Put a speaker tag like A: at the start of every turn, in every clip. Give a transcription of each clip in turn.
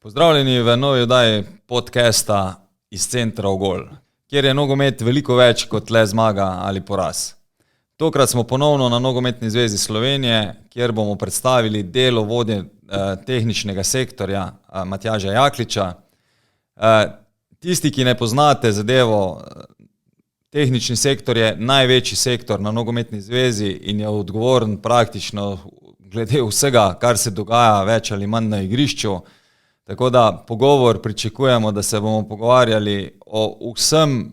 A: Pozdravljeni v novi oddaji podcasta iz centra Ogol, kjer je nogomet veliko več kot le zmaga ali poraz. Tokrat smo ponovno na Nogometni zvezi Slovenije, kjer bomo predstavili delo vodje tehničnega sektorja Matjaža Jakliča. Tisti, ki ne poznate zadevo, tehnični sektor je največji sektor na Nogometni zvezi in je odgovoren praktično glede vsega, kar se dogaja več ali manj na igrišču. Tako da pogovor pričakujemo, da se bomo pogovarjali o vsem,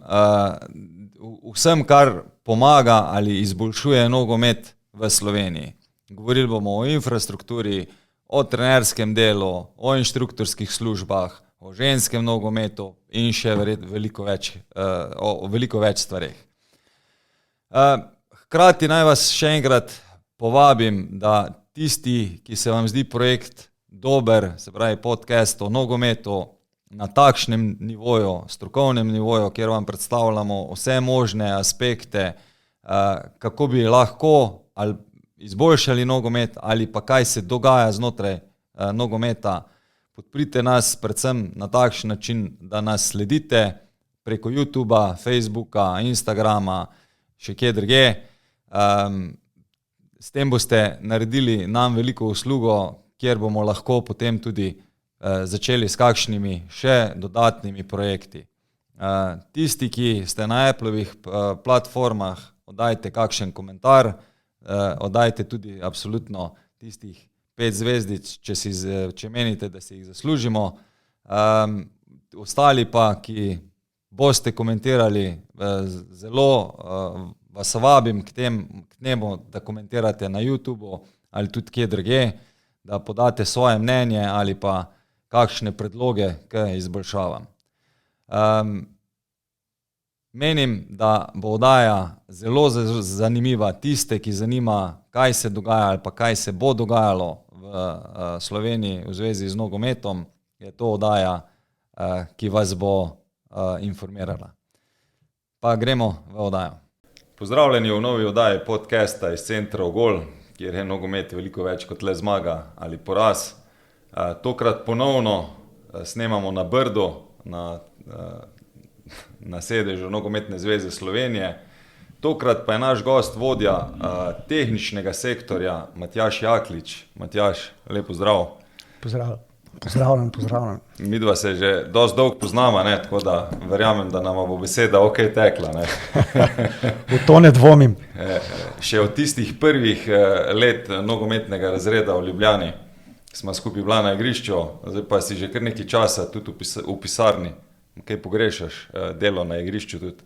A: kar pomaga ali izboljšuje nogomet v Sloveniji. Govorili bomo o infrastrukturi, o trenerskem delu, o inštruktorskih službah, o ženskem nogometu in še o veliko več stvareh. Hkrati naj vas še enkrat povabim, da tisti, ki se vam zdi projekt dober, se pravi podcast o nogometu na takšnem nivoju, strokovnem nivoju, kjer vam predstavljamo vse možne aspekte, kako bi lahko ali izboljšali nogomet ali pa kaj se dogaja znotraj nogometa. Podprite nas predvsem na takšen način, da nas sledite preko YouTubea, Facebooka, Instagrama, še kje drugje. S tem boste naredili nam veliko uslugo, kjer bomo lahko potem tudi začeli s kakšnimi še dodatnimi projekti. Tisti, ki ste na Applovih platformah, oddajte kakšen komentar, oddajte tudi absolutno tistih 5 zvezdic, če menite, da si jih zaslužimo. Ostali pa, ki boste komentirali, zelo vas vabim k temu, da komentirate na YouTubeu ali tudi kje drugje, da podate svoje mnenje ali pa kakšne predloge k izboljšavam. Menim, da bo oddaja zelo zanimiva. Tiste, ki zanima, kaj se dogaja ali pa kaj se bo dogajalo v Sloveniji v zvezi z nogometom, je to oddaja, ki vas bo informirala. Pa gremo v oddajo. Pozdravljeni v novi oddaji podcasta iz centra Ogol, kjer je nogomet veliko več kot le zmaga ali poraz. Tokrat ponovno snemamo na Brdu, na sedežu Nogometne zveze Slovenije. Tokrat pa je naš gost vodja tehničnega sektorja Matjaž Jaklič. Matjaž, lep pozdrav.
B: Pozdravljen.
A: Midva se že dosti dolgo poznava, tako da verjamem, da nama bo beseda okej tekla.
B: V to ne dvomim.
A: Še od tistih prvih let nogometnega razreda v Ljubljani sva skupaj bila na igrišču, zdaj pa si že kar nekaj časa tudi v pisarni. Kaj pogrešaš, delo na igrišču tudi?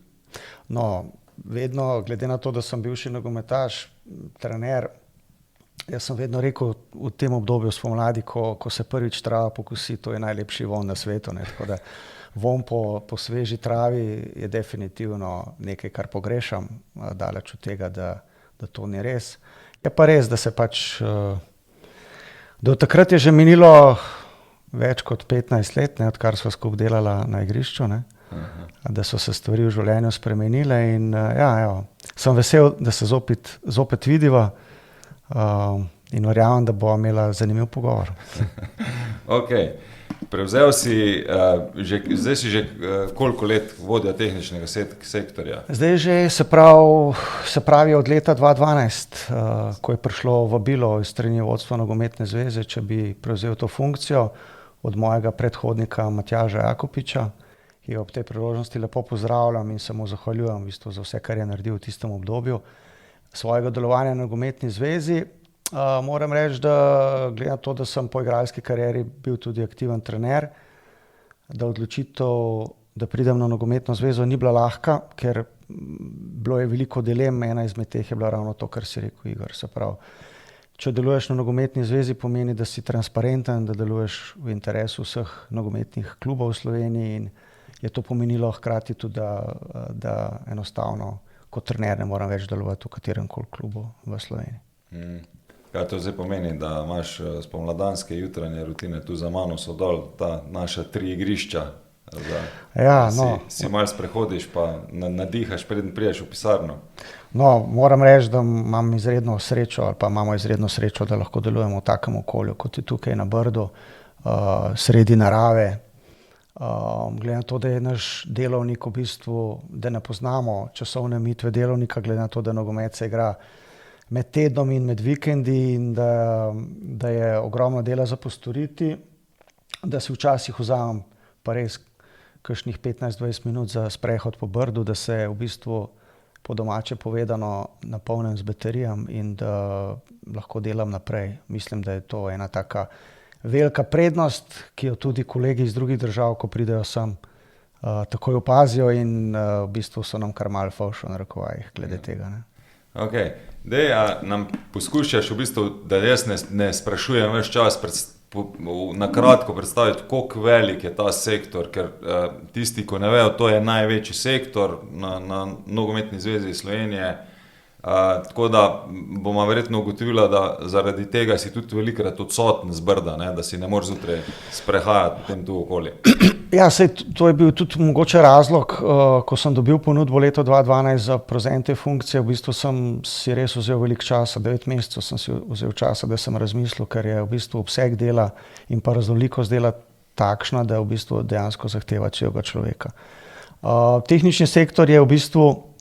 B: No, vedno, glede na to, da sem bivši nogometaš, trener, jaz sem vedno rekel v tem obdobju spomladi, ko se prvič trava pokosi, to je najlepši vonj na svetu. Tako da vonj po sveži travi je definitivno nekaj, kar pogrešam, daleč od tega, da to ni res. Je pa res, da se pač, da od takrat je že minilo več kot 15 let, odkar sva skupaj delala na igrišču, da so se stvari v življenju spremenile in sem vesel, da se zopet vidiva. In verjamem, da bova imela zanimiv pogovor.
A: Prevzel si, zdaj si že koliko let vodja tehničnega sektorja?
B: Zdaj že se pravi od leta 2012, ko je prišlo vabilo iz strani vodstva Nogometne zveze, če bi prevzel to funkcijo od mojega predhodnika Matjaža Jakopiča, ki ob tej priložnosti lepo pozdravljam in se mu zahvaljujem v bistvu za vse, kar je naredil v tistem obdobju svojega delovanja na Nogometni zvezi. Moram reči, da glede na to, da sem po igralski karieri bil tudi aktiven trener, da odločitev, da pridem na Nogometno zvezo, ni bila lahka, ker bilo je veliko dilem, ena izmed teh je bila ravno to, kar si rekel, Igor. Se pravi, če deluješ na Nogometni zvezi, pomeni, da si transparenten, da deluješ v interesu vseh nogometnih klubov v Sloveniji in je to pomenilo hkrati tudi, da enostavno kot trener ne moram več delovati v katerem koli klubu v Sloveniji.
A: Kaj to zdaj pomeni, da imaš spomladanske jutranje rutine, tu za mano so dol ta naša 3 igrišča, si malo sprehodiš pa nadihaš, preden prideš v pisarno?
B: No, moram reči, da imam izredno srečo ali pa imamo izredno srečo, da lahko delujemo v takem okolju, kot je tukaj na Brdu. sredi narave. Glede na to, da je naš delovnik v bistvu, da ne poznamo časovne omejitve delovnika, glede na to, da nogomet se igra med tednom in med vikendi in da je ogromno dela za postoriti, da si včasih vzamem pa res kakšnih 15-20 minut za sprehod po Brdu, da se v bistvu po domače povedano napolnim z baterijami in da lahko delam naprej. Mislim, da je to ena taka velika prednost, ki jo tudi kolegi iz drugih držav, ko pridejo sem, takoj opazijo in v bistvu so nam kar malo fovš v narekovajih glede tega. Ne.
A: Ok, dej, a nam poskušaš v bistvu, da jaz ne sprašujem ves čas, na kratko predstaviti, koliko velik je ta sektor, ker tisti, ko ne vejo, to je največji sektor na Nogometni zvezi Slovenije, tako da bomo verjetno ugotovila, da zaradi tega si tudi velikokrat odsoten z Brda, ne, da si ne moreš zjutraj sprehajati potem tu okoli.
B: Ja, sej, to je bil tudi mogoče razlog, ko sem dobil ponudbo leto 2012 za prevzem te funkcije, v bistvu sem si res vzel veliko časa, 9 mesecev sem si vzel časa, da sem razmislil, ker je v bistvu obseg dela in pa raznolikost dela takšna, da v bistvu dejansko zahteva celega človeka. Tehnični sektor je v bistvu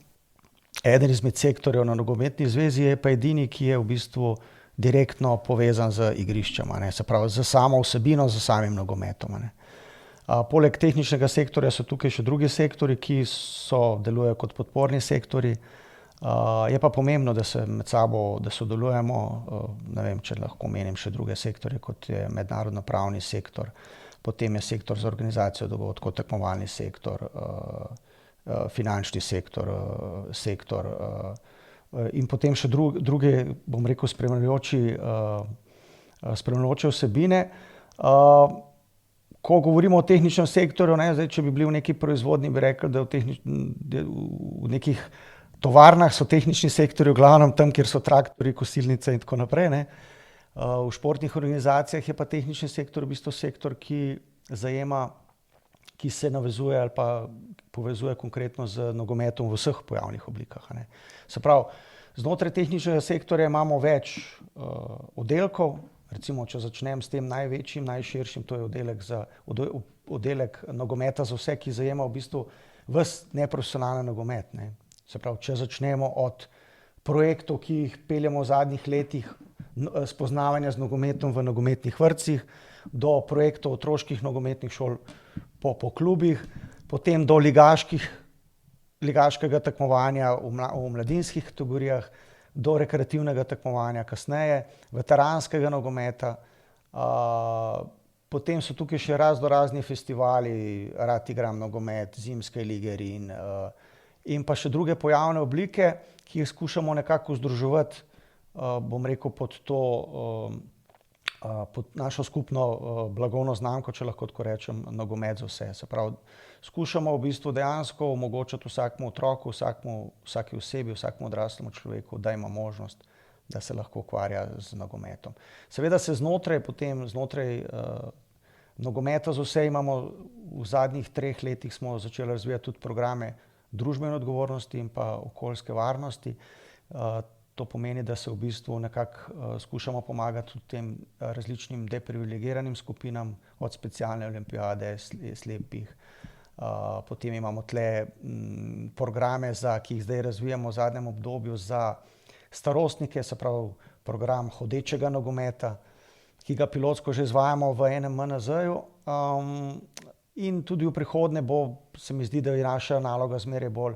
B: eden izmed sektorjev na Nogometni zvezi, je pa edini, ki je v bistvu direktno povezan z igriščem, ne, se pravi z samo vsebino, z samim nogometom. Ne. Poleg tehničnega sektorja so tukaj še drugi sektori, ki delujejo kot podporni sektori. Je pa pomembno, da se med sabo, da sodelujemo, ne vem, če lahko omenim še druge sektorje, kot je mednarodno-pravni sektor, potem je sektor za organizacijo dogodkov, tekmovalni sektor, finančni sektor, in potem še druge, bom rekel, spremljajoče vsebine. Ko govorimo o tehničnem sektorju, ne, zdaj, če bi bili v neki proizvodnji, bi rekli, da v nekih tovarnah so tehnični sektorji v glavnem tam, kjer so traktorji, kosilnice in tako naprej. Ne. V športnih organizacijah je pa tehnični sektor v bistvu sektor, ki se navezuje ali pa povezuje konkretno z nogometom v vseh pojavnih oblikah. Ne. Se pravi, znotraj tehničnega sektorja imamo več oddelkov. Recimo, če začnem s tem največjim, najširšim, to je oddelek nogometa za vse, ki zajema v bistvu ves neprofesionalni nogomet. Ne. Se pravi, če začnemo od projektov, ki jih peljemo v zadnjih letih, spoznavanja z nogometom v nogometnih vrtcih, do projektov otroških nogometnih šol po klubih, potem do ligaškega tekmovanja v mladinskih kategorijah, do rekreativnega tekmovanja kasneje, veteranskega nogometa, potem so tukaj še razni festivali, Rad igram nogomet, zimske lige in pa še druge pojavne oblike, ki jih skušamo nekako združevati, bom rekel, pod našo skupno blagovno znamko, če lahko tako rečem, nogomet za vse. Se pravi, skušamo v bistvu dejansko omogočiti vsakemu otroku, vsaki osebi, vsakemu odraslemu človeku, da ima možnost, da se lahko ukvarja z nogometom. Seveda se znotraj nogometa za vse imamo v zadnjih 3 letih smo začeli razvijati tudi programe družbene odgovornosti in pa okoljske varnosti. To pomeni, da se v bistvu nekako skušamo pomagati tudi tem različnim deprivilegiranim skupinam, od specialne olimpijade, slepih. Potem imamo tle programe, ki jih zdaj razvijamo v zadnjem obdobju za starostnike, se pravi program hodečega nogometa, ki ga pilotsko že izvajamo v enem MNZ-ju. In tudi v prihodnje se mi zdi, da je naša naloga zmeraj bolj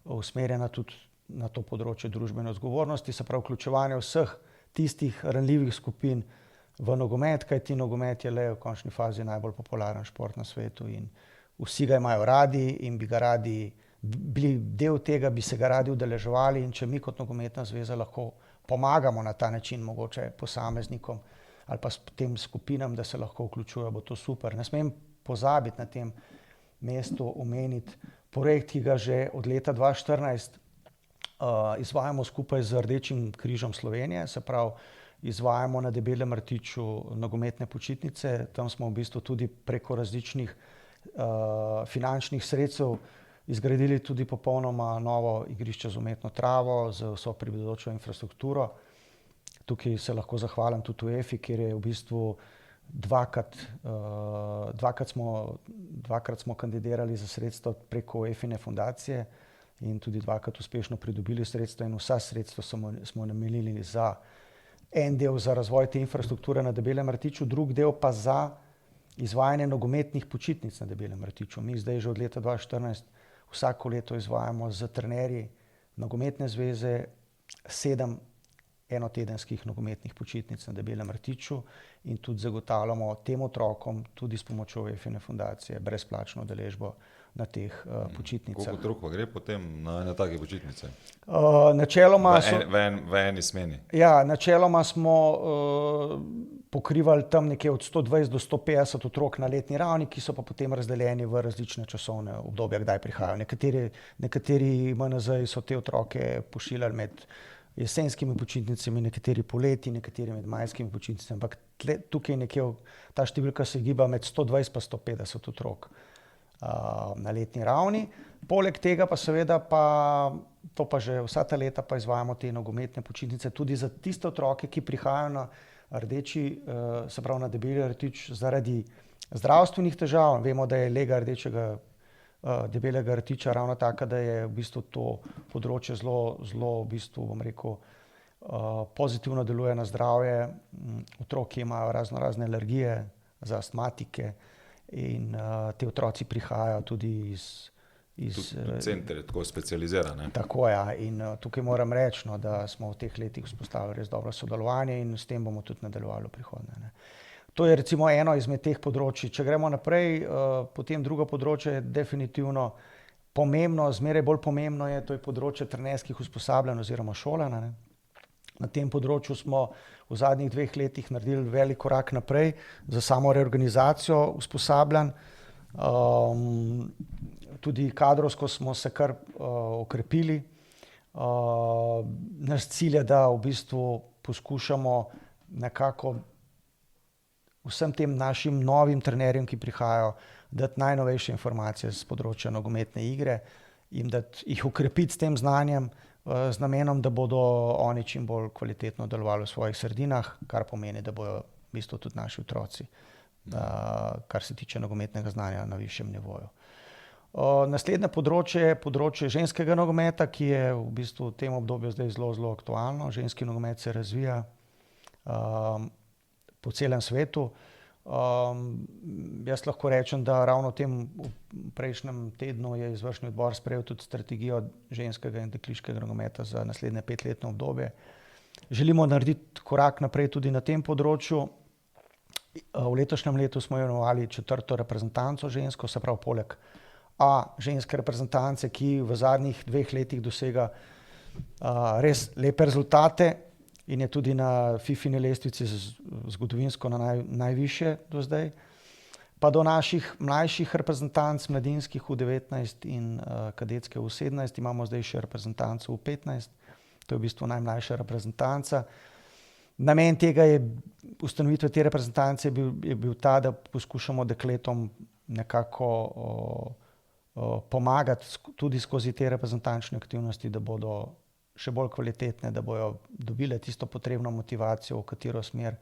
B: usmerjena tudi na to področje družbene odgovornosti, se pravi vključevanje vseh tistih ranljivih skupin v nogomet, kajti nogomet je le v končni fazi najbolj popularen šport na svetu in vsi ga imajo radi in bi ga radi bili del tega, bi se ga radi udeleževali, in če mi kot Nogometna zveza lahko pomagamo na ta način mogoče posameznikom ali pa tem skupinam, da se lahko vključujejo, bo to super. Ne smem pozabiti na tem mestu omeniti projekt, ki ga že od leta 2014 izvajamo skupaj z Rdečim križem Slovenije, se pravi, izvajamo na Debelem rtiču nogometne počitnice. Tam smo v bistvu tudi preko različnih finančnih sredstev izgradili tudi popolnoma novo igrišče z umetno travo, z vso pripadajočo infrastrukturo. Tukaj se lahko zahvalim tudi UEFA, kjer je v bistvu Dvakrat smo kandidirali za sredstva preko EFINE fundacije in tudi dvakrat uspešno pridobili sredstva in vsa sredstva smo namenili za en del za razvoj te infrastrukture na Debelem rtiču, drug del pa za izvajanje nogometnih počitnic na Debelem rtiču. Mi zdaj že od leta 2014 vsako leto izvajamo z trenerji nogometne zveze 7 enotedenskih nogometnih počitnic na Debelem rtiču in tudi zagotavljamo tem otrokom tudi s pomočjo EFINE fundacije brezplačno udeležbo na teh počitnicah.
A: Koliko otrok pa gre potem na take počitnice?
B: Načeloma
A: v eni smeni?
B: Ja, načeloma smo pokrivali tam nekje od 120 do 150 otrok na letni ravni, ki so pa potem razdeljeni v različne časovne obdobja, kdaj prihajajo. Nekateri MNZ-ji so te otroke pošiljali med jesenskimi počitnicami, nekateri poleti, nekateri med majskimi počitnicami, ampak tukaj nekje ta številka se giba med 120 pa 150 otrok na letni ravni. Poleg tega pa seveda to pa že vsa ta leta pa izvajamo te nogometne počitnice tudi za tiste otroke, ki prihajajo na rdeči, se pravi na Debeli rtič zaradi zdravstvenih težav. Vemo, da je lega Debelega rtiča ravno taka, da je v bistvu to področje zelo v bistvu, bom rekel, pozitivno deluje na zdravje. Otroki imajo razne alergije, za astmatike in ti otroci prihajajo tudi
A: Tudi center je tako specializiran.
B: Tako ja, in tukaj moram reči, da smo v teh letih vzpostavili res dobro sodelovanje in s tem bomo tudi nadaljevali v prihodnje. To je recimo eno izmed teh področji. Če gremo naprej, potem drugo področje je definitivno pomembno, zmeraj bolj pomembno je, to je področje trenerskih usposabljanj oziroma šolanja. Na tem področju smo v zadnjih 2 letih naredili velik korak naprej za samo reorganizacijo usposabljanj. Tudi kadrovsko smo se kar okrepili. Naš cilj je, da v bistvu poskušamo nekako vsem tem našim novim trenerjem, ki prihajajo, dati najnovejše informacije z področja nogometne igre in da jih okrepiti s tem znanjem, z namenom, da bodo oni čim bolj kvalitetno delovali v svojih sredinah, kar pomeni, da bodo v bistvu tudi naši otroci, kar se tiče nogometnega znanja na višjem nivoju. Naslednje področje je področje ženskega nogometa, ki je v bistvu v tem obdobju zdaj zelo aktualno. Ženski nogomet se razvija po celem svetu. Jaz lahko rečem, da ravno v prejšnjem tednu je izvršni odbor sprejel tudi strategijo ženskega in dekliškega nogometa za naslednje 5-letno obdobje. Želimo narediti korak naprej tudi na tem področju. V letošnjem letu smo imenovali 4. reprezentanco žensko, se pravi poleg ženske reprezentance, ki v zadnjih 2 letih dosega res lepe rezultate in je tudi na FIFIni lestvici zgodovinsko na najvišje do zdaj, pa do naših mlajših reprezentanc, mladinskih U19 in kadetske U17, imamo zdaj še reprezentanco U15, to je v bistvu najmlajša reprezentanca. Namen tega ustanovitve te reprezentance je bil ta, da poskušamo dekletom nekako pomagati tudi skozi te reprezentančne aktivnosti, da bodo še bolj kvalitetne, da bojo dobile tisto potrebno motivacijo, v katero smer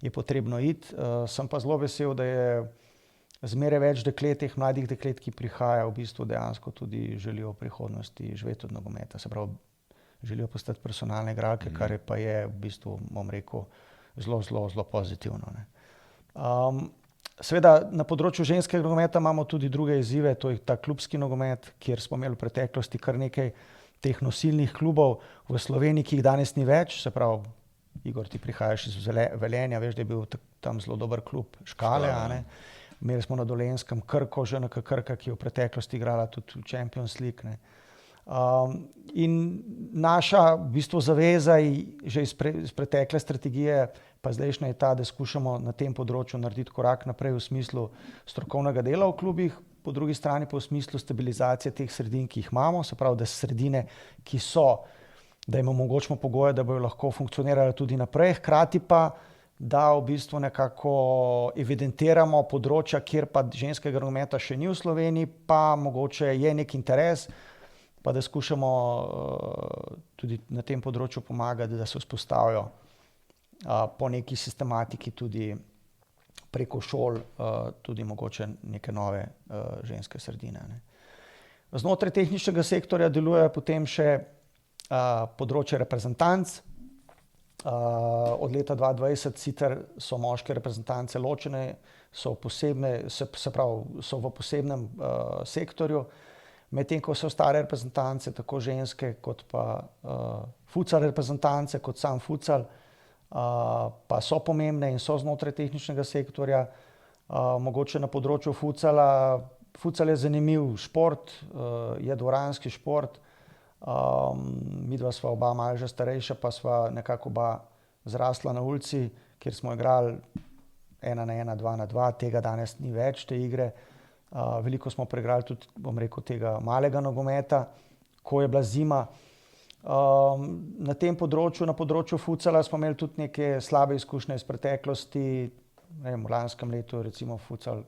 B: je potrebno iti. Sem pa zelo vesel, da je zmeraj več deklet, teh mladih deklet, ki prihajajo, v bistvu dejansko tudi želijo v prihodnosti živeti od nogometa. Se pravi, želijo postati profesionalne igralke, kar pa je v bistvu, bom rekel, zelo pozitivno. Seveda na področju ženskega nogometa imamo tudi druge izzive, to je ta klubski nogomet, kjer smo imeli v preteklosti kar nekaj teh nosilnih klubov v Sloveniji, ki jih danes ni več. Se pravi, Igor, ti prihajaš iz Velenja, veš, da je bil tam zelo dober klub Škale. Imeli smo na Dolenjskem Krko, ŽNK Krka, ki je v preteklosti igrala tudi v Champions League. In naša v bistvu zaveza že iz pretekle strategije pa zdajšnja je ta, da skušamo na tem področju narediti korak naprej v smislu strokovnega dela v klubih, po drugi strani pa v smislu stabilizacije teh sredin, ki jih imamo, se pravi, da sredine, ki so, da jim omogočimo pogoje, da bojo lahko funkcionirale tudi naprej, hkrati pa, da v bistvu nekako evidentiramo področja, kjer pa ženskega nogometa še ni v Sloveniji, pa mogoče je nek interes, pa da skušamo tudi na tem področju pomagati, da se vzpostavijo po neki sistematiki tudi preko šol tudi mogoče neke nove ženske sredine. Ne. Znotraj tehničnega sektorja deluje potem še področje reprezentanc. Od leta 2020 sicer so moške reprezentance ločene, so v posebnem sektorju, medtem ko so ostale reprezentance, tako ženske kot pa futsal reprezentance, kot sam futsal, pa so pomembne in so znotraj tehničnega sektorja. Mogoče na področju futsala, futsal je zanimiv šport, je dvoranski šport. Midva sva oba malo že starejša, pa sva nekako oba zrasla na ulici, kjer smo igrali 1-1, 2-2, tega danes ni več, te igre. Veliko smo preigrali tudi, bom rekel, tega malega nogometa, ko je bila zima. Na tem področju, na področju futsala smo imeli tudi neke slabe izkušnje iz preteklosti. V lanskem letu recimo futsal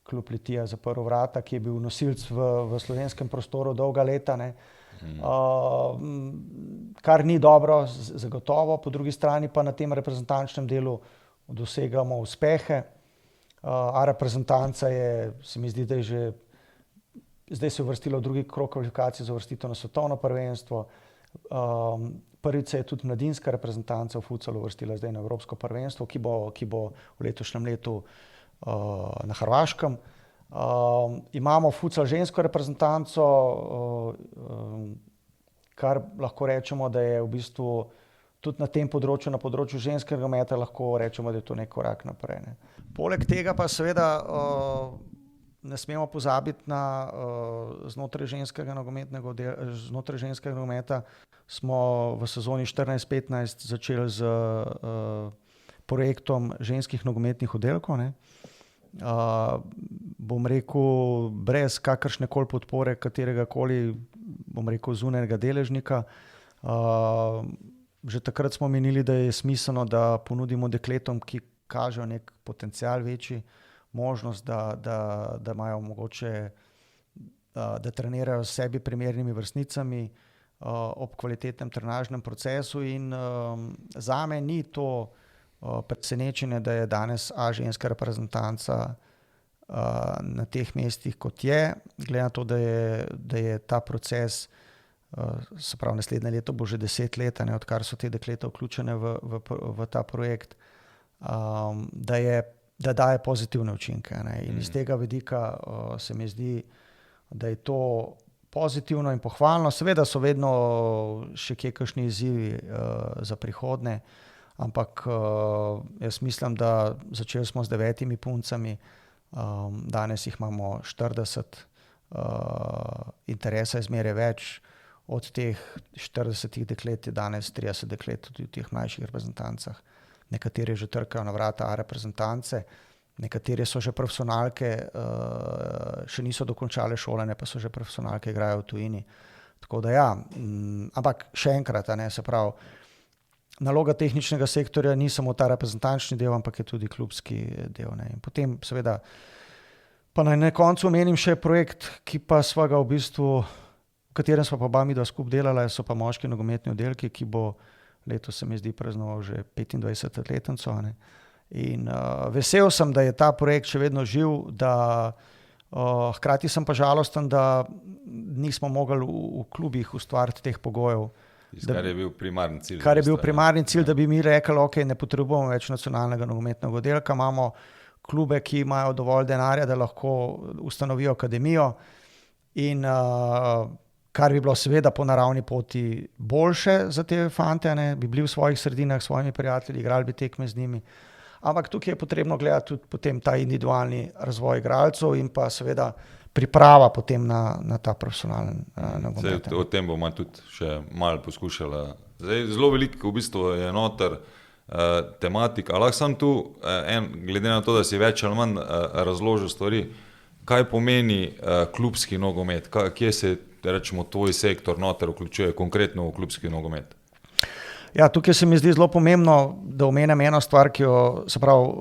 B: klub Litija zaprl vrata, ki je bil nosilc v slovenskem prostoru dolga leta, ne. Kar ni dobro, zagotovo, po drugi strani pa na tem reprezentančnem delu dosegamo uspehe. Reprezentanca je, se mi zdi, da je že zdaj se uvrstila v drugi krog kvalifikacij za uvrstitev na svetovno prvenstvo. Prvič se je tudi mladinska reprezentanca v futsalu uvrstila zdaj na evropsko prvenstvo, ki bo v letošnjem letu na Hrvaškem. Imamo futsal žensko reprezentanco, kar lahko rečemo, da je v bistvu tudi na tem področju, na področju ženskega nogometa lahko rečemo, da je to nek korak naprej. Ne. Poleg tega pa seveda ne smemo pozabiti na znotraj ženskega nogometa smo v sezoni 14-15 začeli z projektom ženskih nogometnih oddelkov, ne. Bom rekel, brez kakršnekoli podpore kateregakoli, bom rekel, zunajnega deležnika. Že takrat smo menili, da je smiselno, da ponudimo dekletom, ki kažejo nek potencial večji, možnost, da imajo mogoče, da trenirajo s sebi primernimi vrstnicami ob kvalitetnem trenažnem procesu in zame ni to presenečenje, da je danes ženska reprezentanca na teh mestih, kot je, glede na to, da je ta proces, se pravi naslednje leto bo že 10 let, ne, odkar so te dekleta vključene v ta projekt, da daje pozitivne učinke, ne. In iz tega vidika se mi zdi, da je to pozitivno in pohvalno. Seveda so vedno še kje kakšni izzivi za prihodnje, ampak jaz mislim, da začeli smo z 9 puncami, danes jih imamo 40, interesa je zmeraj več. Od teh 40 deklet je danes 30 deklet tudi v teh mlajših reprezentancah. Nekateri že trkajo na vrata reprezentance, nekateri so že profesionalke, še niso dokončale šolanje, pa so že profesionalke, igrajo v tujini. Tako da ja, ampak še enkrat, ne, se pravi, naloga tehničnega sektorja ni samo ta reprezentančni del, ampak je tudi klubski del, ne. In potem seveda, pa na koncu omenim še projekt, ki pa sva ga v bistvu, v katerem sva pa oba midva skupaj delala, so pa moški nogometni oddelki, ki bo letos, se mi zdi, praznoval že 25-letnico, ne. In vesel sem, da je ta projekt še vedno živ, da hkrati sem pa žalosten, da nismo mogli v klubih ustvariti teh pogojev.
A: Kar je bil primarni cilj.
B: Kar je bil primarni cilj, da bi mi rekli, ok, ne potrebujemo več nacionalnega nogometnega oddelka, imamo klube, ki imajo dovolj denarja, da lahko ustanovijo akademijo in kar bi bilo seveda po naravni poti boljše za te fante, ne, bi bili v svojih sredinah s svojimi prijatelji, igrali bi tekme z njimi. Ampak tukaj je potrebno gledati tudi potem ta individualni razvoj igralcev in pa seveda priprava potem na ta profesionalen nogomet.
A: O tem bomo tudi še malo poskušala. Zdaj, zelo veliko v bistvu je noter tematik, a lahko sam tu, glede na to, da si več ali manj razložil stvari, kaj pomeni klubski nogomet, kje se, rečemo, tvoj sektor noter vključuje konkretno v klubski nogomet?
B: Ja, tukaj se mi zdi zelo pomembno, da omenim eno stvar, ki jo, se pravi,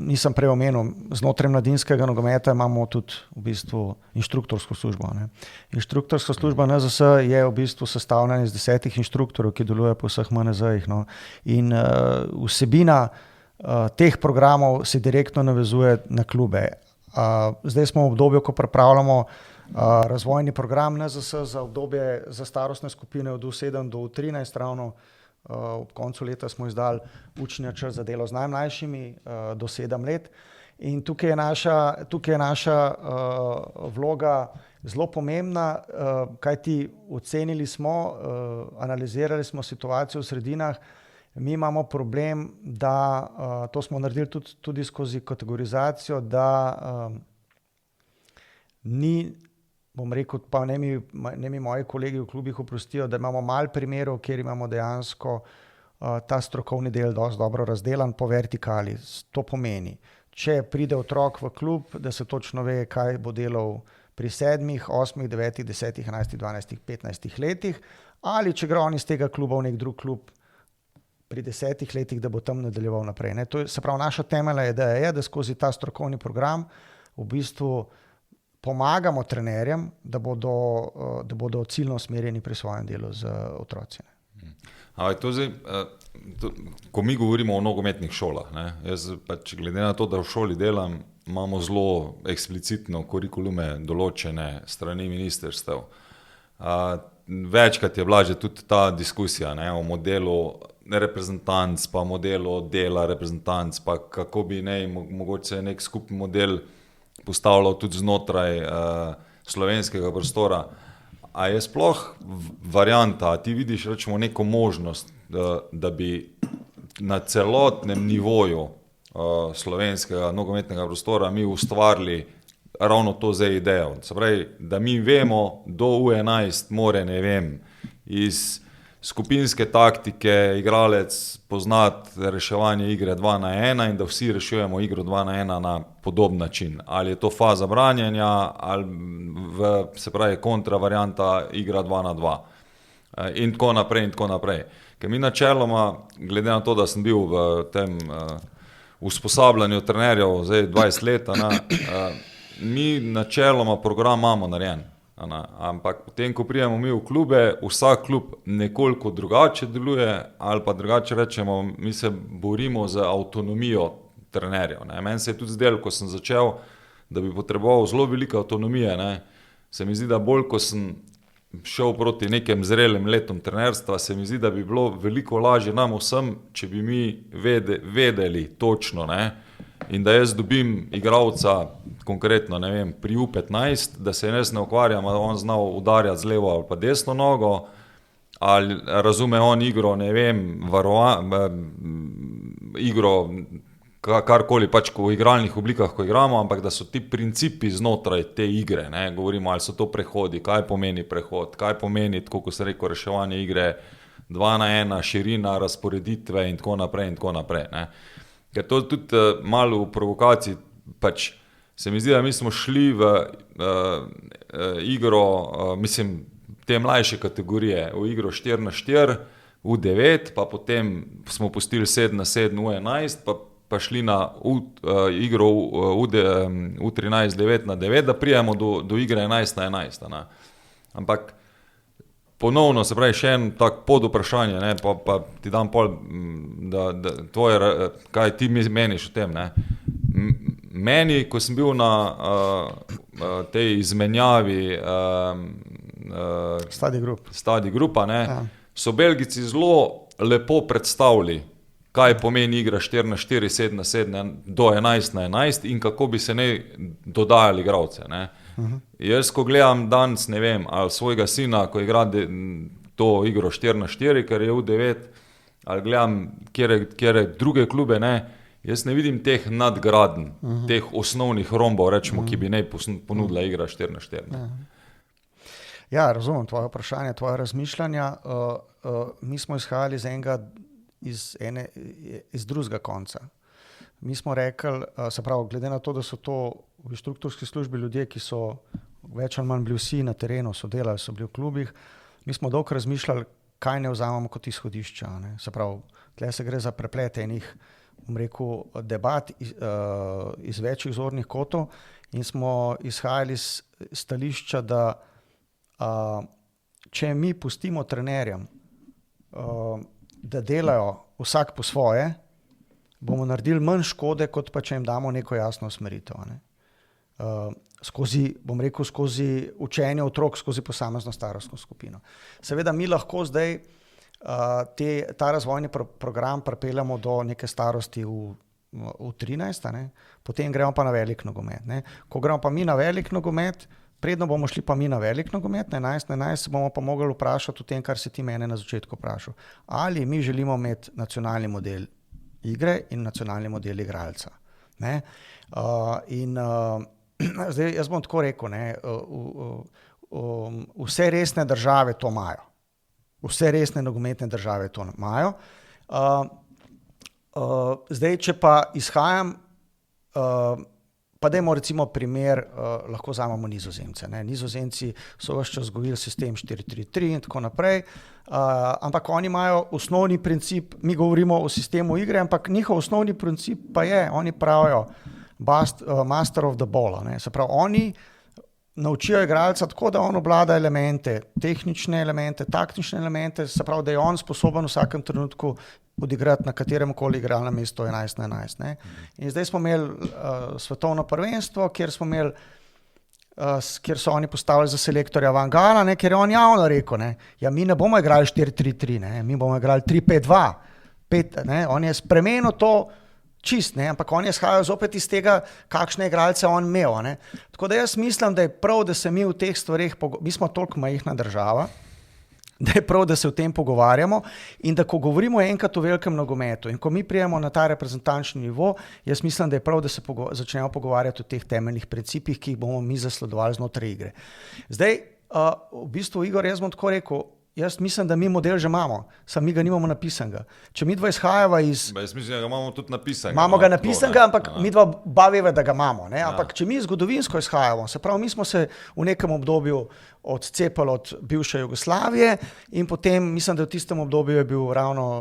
B: nisem prej omenil. Znotraj mladinskega nogometa imamo tudi v bistvu inštruktorsko službo, ne. Inštruktorska služba NZS je v bistvu sestavljena iz 10 inštruktorjev, ki delujejo po vseh MNZ-jih, no. In vsebina teh programov se direktno navezuje na klube. Zdaj smo v obdobju, ko pripravljamo razvojni program NZS za obdobje za starostne skupine od U7 do U13, ravno ob koncu leta smo izdali učni načrt za delo z najmlajšimi do 7 let. In tukaj je naša vloga zelo pomembna, kajti ocenili smo, analizirali smo situacijo v sredinah. Mi imamo problem, da to smo naredili tudi skozi kategorizacijo, da ni, bom rekel, pa ne mi moji kolegi v klubih oprostijo, da imamo malo primerov, kjer imamo dejansko ta strokovni del dosti dobro razdelan po vertikali. To pomeni, če pride otrok v klub, da se točno ve, kaj bo delal pri 7, 8, 9, 10, 11, 12, 15 letih, ali če gre on iz tega kluba v nek drug klub pri 10 letih, da bo tam nadaljeval naprej. Ne? To je, se pravi, naša temeljna ideja je, da skozi ta strokovni program v bistvu pomagamo trenerjem, da bodo ciljno usmerjeni pri svojem delu z otroci.
A: Ko mi govorimo o nogometnih šolah, ne, jaz pač glede na to, da v šoli delam, imamo zelo eksplicitno kurikulume določene strani ministrstev. Večkrat je bila že tudi ta diskusija, ne, o modelu reprezentanc, pa modelu dela reprezentanc, pa kako bi mogoče nek skupni model postavljal tudi znotraj slovenskega prostora. A je sploh varianta, ti vidiš rečemo neko možnost, da bi na celotnem nivoju slovenskega nogometnega prostora mi ustvarili ravno to zdaj idejo. Se pravi, da mi vemo, do U11 more, ne vem, iz skupinske taktike igralec poznati reševanje igre 2-1 in da vsi rešujemo igro 2-1 na podoben način. Ali je to faza branjenja, ali se pravi kontra varianta igra 2-2. In tako naprej in tako naprej. Ker mi načeloma, glede na to, da sem bil v tem usposabljanju trenerjev zdaj 20 let, mi načeloma program imamo narejen. Ampak potem, ko prijemo mi v klube, vsak klub nekoliko drugače deluje, ali pa drugače rečemo, mi se borimo za avtonomijo trenerjev. Meni se je tudi zdelo, ko sem začel, da bi potreboval zelo velike avtonomije. Se mi zdi, da bolj, ko sem šel proti nekem zrelem letom trenerstva, se mi zdi, da bi bilo veliko lažje nam vsem, če bi mi vedeli točno, in da jaz dobim igralca, konkretno, ne vem, pri U15, da se jaz ne ukvarjam, ali on znal udarjati z levo ali pa desno nogo, ali razume on igro, ne vem, igro, karkoli pač v igralnih oblikah, ko igramo, ampak da so ti principi znotraj te igre, govorimo, ali so to prehodi, kaj pomeni prehod, kaj pomeni, tako kot se rekel, reševanje igre 2-1, širina, razporeditve in tako naprej, Ker to tudi malo v provokaciji, pač se mi zdi, da mi smo šli v igro, mislim, te mlajše kategorije, v igro 4-4, U9, pa potem smo pustili 7-7, U11, pa šli na igro U13, 9-9, da prijemo do igre 11-11. Ampak ponovno, se pravi, še en tak pod vprašanje, pa ti dam pol, da tvoje, kaj ti meniš o tem, Meni, ko sem bil na tej izmenjavi Stadi Grupa, so Belgijci zelo lepo predstavili, kaj pomeni igra 4-4, 7-7 do 11-11 in kako bi se dodajali igralce. Jaz, ko gledam danes, ne vem, ali svojega sina, ko igra to igro 4-4, ker je U9, ali gledam kjere druge klube, jaz ne vidim teh nadgradenj, teh osnovnih rombov, rečemo, ki bi ponudila igra 4-4.
B: Ja, razumem tvoje vprašanje, tvoje razmišljanja. Mi smo izhajali iz drugega konca. Mi smo rekli, se pravi, glede na to, da so to v strukturski službi ljudje, ki so več ali manj bili vsi na terenu, so delali, so bili v klubih, mi smo dolgo razmišljali, kaj ne vzamemo kot izhodišča. Se pravi, tle se gre za preplete enih, bom rekel, debat iz večjih zornih kotov in smo izhajali iz stališča, da če mi pustimo trenerjem, da delajo vsak po svoje, bomo naredili manj škode, kot pa če jim damo neko jasno usmeritev. Ne. Skozi učenje otrok, skozi posamezno starostno skupino. Seveda mi lahko zdaj ta razvojni program pripeljamo do neke starosti v 13, ne. Potem gremo pa na velik nogomet. Ne. Ko gremo pa mi na velik nogomet, predno bomo šli pa mi na velik nogomet, na 11, bomo pa mogli vprašati o tem, kar si ti mene na začetku vprašal. Ali mi želimo imeti nacionalni model igre in nacionalni model igralca. Ne? Zdaj, jaz bom tako rekel, ne, vse resne države to imajo. Vse resne nogometne države to imajo. Zdaj, če pa izhajam, pa dajmo recimo primer, lahko vzamemo Nizozemce. Ne. Nizozemci so ves čas govorili sistem 4-3-3 in tako naprej, ampak oni imajo osnovni princip, mi govorimo o sistemu igre, ampak njihov osnovni princip pa je, oni pravijo master of the ball. Ne. Se pravi, oni naučijo igralca tako, da on obvlada elemente, tehnične elemente, taktične elemente, se pravi, da je on sposoben v vsakem trenutku odigrati na katerem koli igralnem mestu 11-11. Ne. In zdaj smo imeli svetovno prvenstvo, kjer so oni postavili za selektorja Van Gaala, ne, ker je on javno rekel, ne, ja, mi ne bomo igrali 4-3-3, ne, mi bomo igrali 3-5-2. Ne, on je spremenil to čist, ne, ampak on je izhajal zopet iz tega, kakšne igralce on imel. Ne. Tako da jaz mislim, da je prav, da se mi v teh stvareh, mi smo toliko majhna država, da je prav, da se o tem pogovarjamo in da ko govorimo enkrat o velikem nogometu in ko mi prijemo na ta reprezentančni nivo, jaz mislim, da je prav, da se začnemo pogovarjati o teh temeljnih principih, ki jih bomo mi zasledovali znotraj igre. Zdaj, v bistvu, Igor, jaz bom tako rekel, jaz mislim, da mi model že imamo, samo mi ga nimamo napisanega. Če mi dva izhajava iz...
A: Jaz mislim, da ga imamo tudi napisanega.
B: Imamo ga napisanega, ampak mi dva baveva, da ga imamo. Ne? Ampak če mi zgodovinsko izhajamo, se pravi, mi smo se v nekem obdobju odcepali od bivše Jugoslavije in potem, mislim, da v tistem obdobju je bil ravno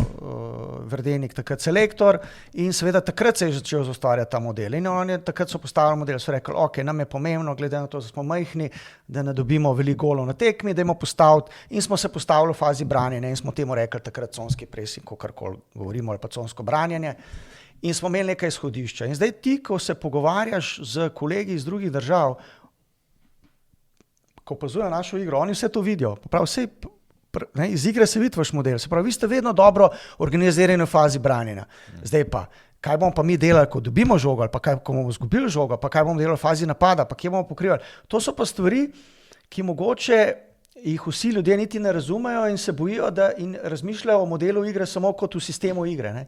B: Verdenik takrat selektor in seveda takrat se je začel ustvarjati ta model. In oni takrat so postavili model, so rekli, ok, nam je pomembno, glede na to, da smo majhni, da ne dobimo veliko golov na tekmi, dajmo postaviti in smo se postavili v fazi branjenja in smo temu rekli takrat conski pressing, kakorkoli govorimo, ali pa consko branjenje. In smo imeli nekaj izhodišča. In zdaj ti, ko se pogovarjaš z kolegi iz drugih držav, ko opazujejo našo igro, oni vse to vidijo. Prav, iz igre se vidi vaš model. Se pravi, vi ste vedno dobro organizirani v fazi branjenja. Zdaj pa, kaj bomo pa mi delali, ko dobimo žogo, ali pa kaj, ko bomo izgubili žogo, pa kaj bomo delali v fazi napada, pa kje bomo pokrivali. To so pa stvari, ki mogoče jih vsi ljudje niti ne razumejo in se bojijo in razmišljajo o modelu igre samo kot v sistemu igre. Ne.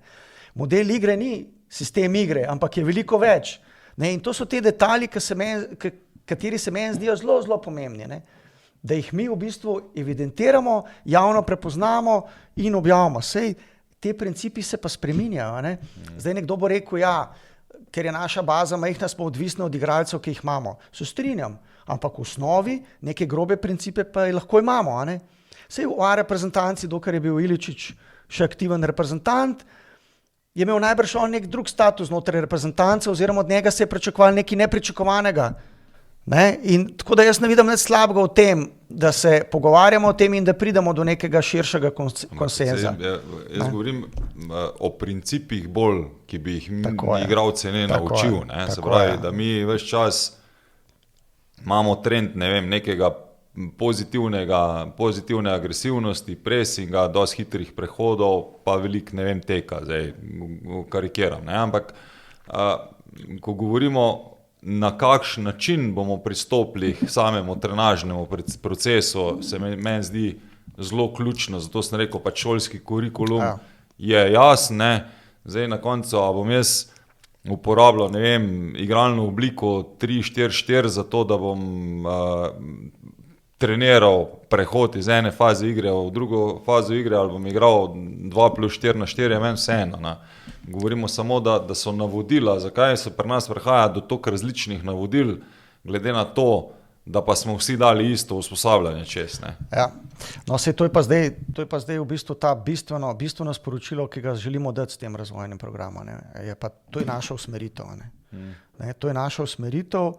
B: Model igre ni sistem igre, ampak je veliko več. Ne. In to so te detalji, kateri se meni zdijo zelo, zelo pomembni. Ne. Da jih mi v bistvu evidentiramo, javno prepoznamo in objavimo. Sej te principi se pa spreminjajo. Ne. Zdaj nekdo bo rekel, ja, ker je naša baza majhna, smo odvisni od igralcev, ki jih imamo. Se strinjam, ampak v osnovi neke grobe principe pa lahko imamo. Ne. Sej v reprezentanci, dokler je bil Iličić še aktiven reprezentant, je imel najbrž on nek drug status znotraj reprezentance oziroma od njega se je pričakoval nekaj nepričakovanega. Ne? In tako da jaz ne vidim nič slabega v tem, da se pogovarjamo o tem in da pridemo do nekega širšega konsenza.
A: Jaz govorim o principih bolj, ki bi jih igralce ne naučil. Ne? Se pravi, da mi ves čas imamo trend, ne vem, nekega pozitivne agresivnosti, presinga, dosti hitrih prehodov, pa veliko, ne vem, teka, zdaj karikiram. Ne? Ampak ko govorimo, na kakšen način bomo pristopili k samemu trenažnemu procesu, se meni zdi zelo ključno, zato sem rekel, pa šolski kurikulum je jasen, ne? Zdaj na koncu, a bom jaz uporabljal, ne vem, igralno obliko 3-4-4 za to, da bom treniral prehod iz ene faze igre v drugo fazo igre, ali bom igral 2+4-4, meni vseeno. Ne? Govorimo samo, da so navodila, zakaj se pri nas prihaja do toliko različnih navodil, glede na to, da pa smo vsi dali isto usposabljanje čez. Ne? Ja.
B: No, to je pa zdaj v bistvu ta bistveno sporočilo, ki ga želimo dati s tem razvojnim programom. To je naša usmeritev. Ne, to je naša usmeritev,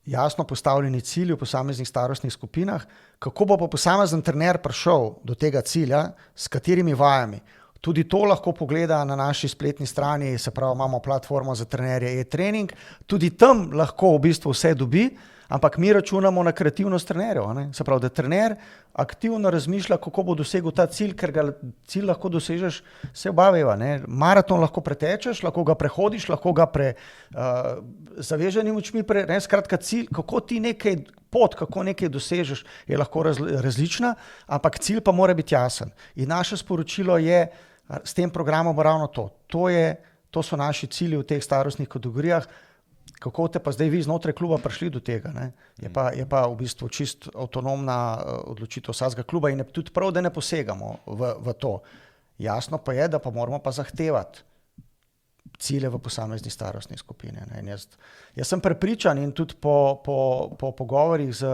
B: jasno postavljeni cilji v posameznih starostnih skupinah, kako bo pa posamezen trener prišel do tega cilja, s katerimi vajami. Tudi to lahko pogleda na naši spletni strani, se pravi, imamo platformo za trenerje e-trening, tudi tam lahko v bistvu vse dobi, ampak mi računamo na kreativnost trenerjev. Se pravi, da trener aktivno razmišlja, kako bo dosegel ta cilj, ker ga cilj lahko dosežeš, se oba veva. Maraton lahko pretečeš, lahko ga prehodiš, lahko ga zaveženimi očmi, skratka cilj, kako ti nekaj pot, kako nekaj dosežeš, je lahko različna, ampak cilj pa mora biti jasen. In naše sporočilo je, s tem programom ravno to. To so naši cilji v teh starostnih kategorijah. Kako te pa zdaj vi znotraj kluba prišli do tega? Je pa v bistvu čist avtonomna odločitev vsakega kluba in je tudi prav, da ne posegamo v to. Jasno pa je, da pa moramo pa zahtevati cilje v posamezni starostni skupini. Jaz sem prepričan in tudi po pogovorih z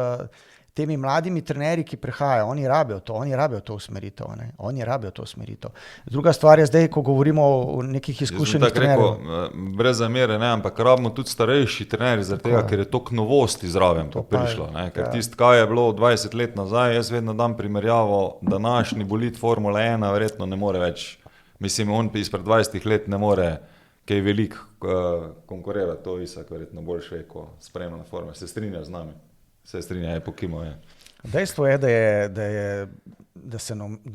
B: temi mladimi trenerji, ki prihajajo, oni rabijo to usmeritev. Oni rabijo to usmeritev. Druga stvar je zdaj, ko govorimo o nekih izkušenih trenerjev.
A: Brez zamere, ampak rabimo tudi starejši trenerji, zaradi tega, ker je toliko novosti zraven prišlo. Ker tisto, kaj je bilo 20 let nazaj, jaz vedno dam primerjavo, današnji bolid Formula 1 verjetno ne more več. Mislim, on izpred 20 let ne more kaj veliko konkurirati, to Isak verjetno boljše je, ko spremlja Formula. Se strinja z nami. Se strinja, je pokimo.
B: Dejstvo je, da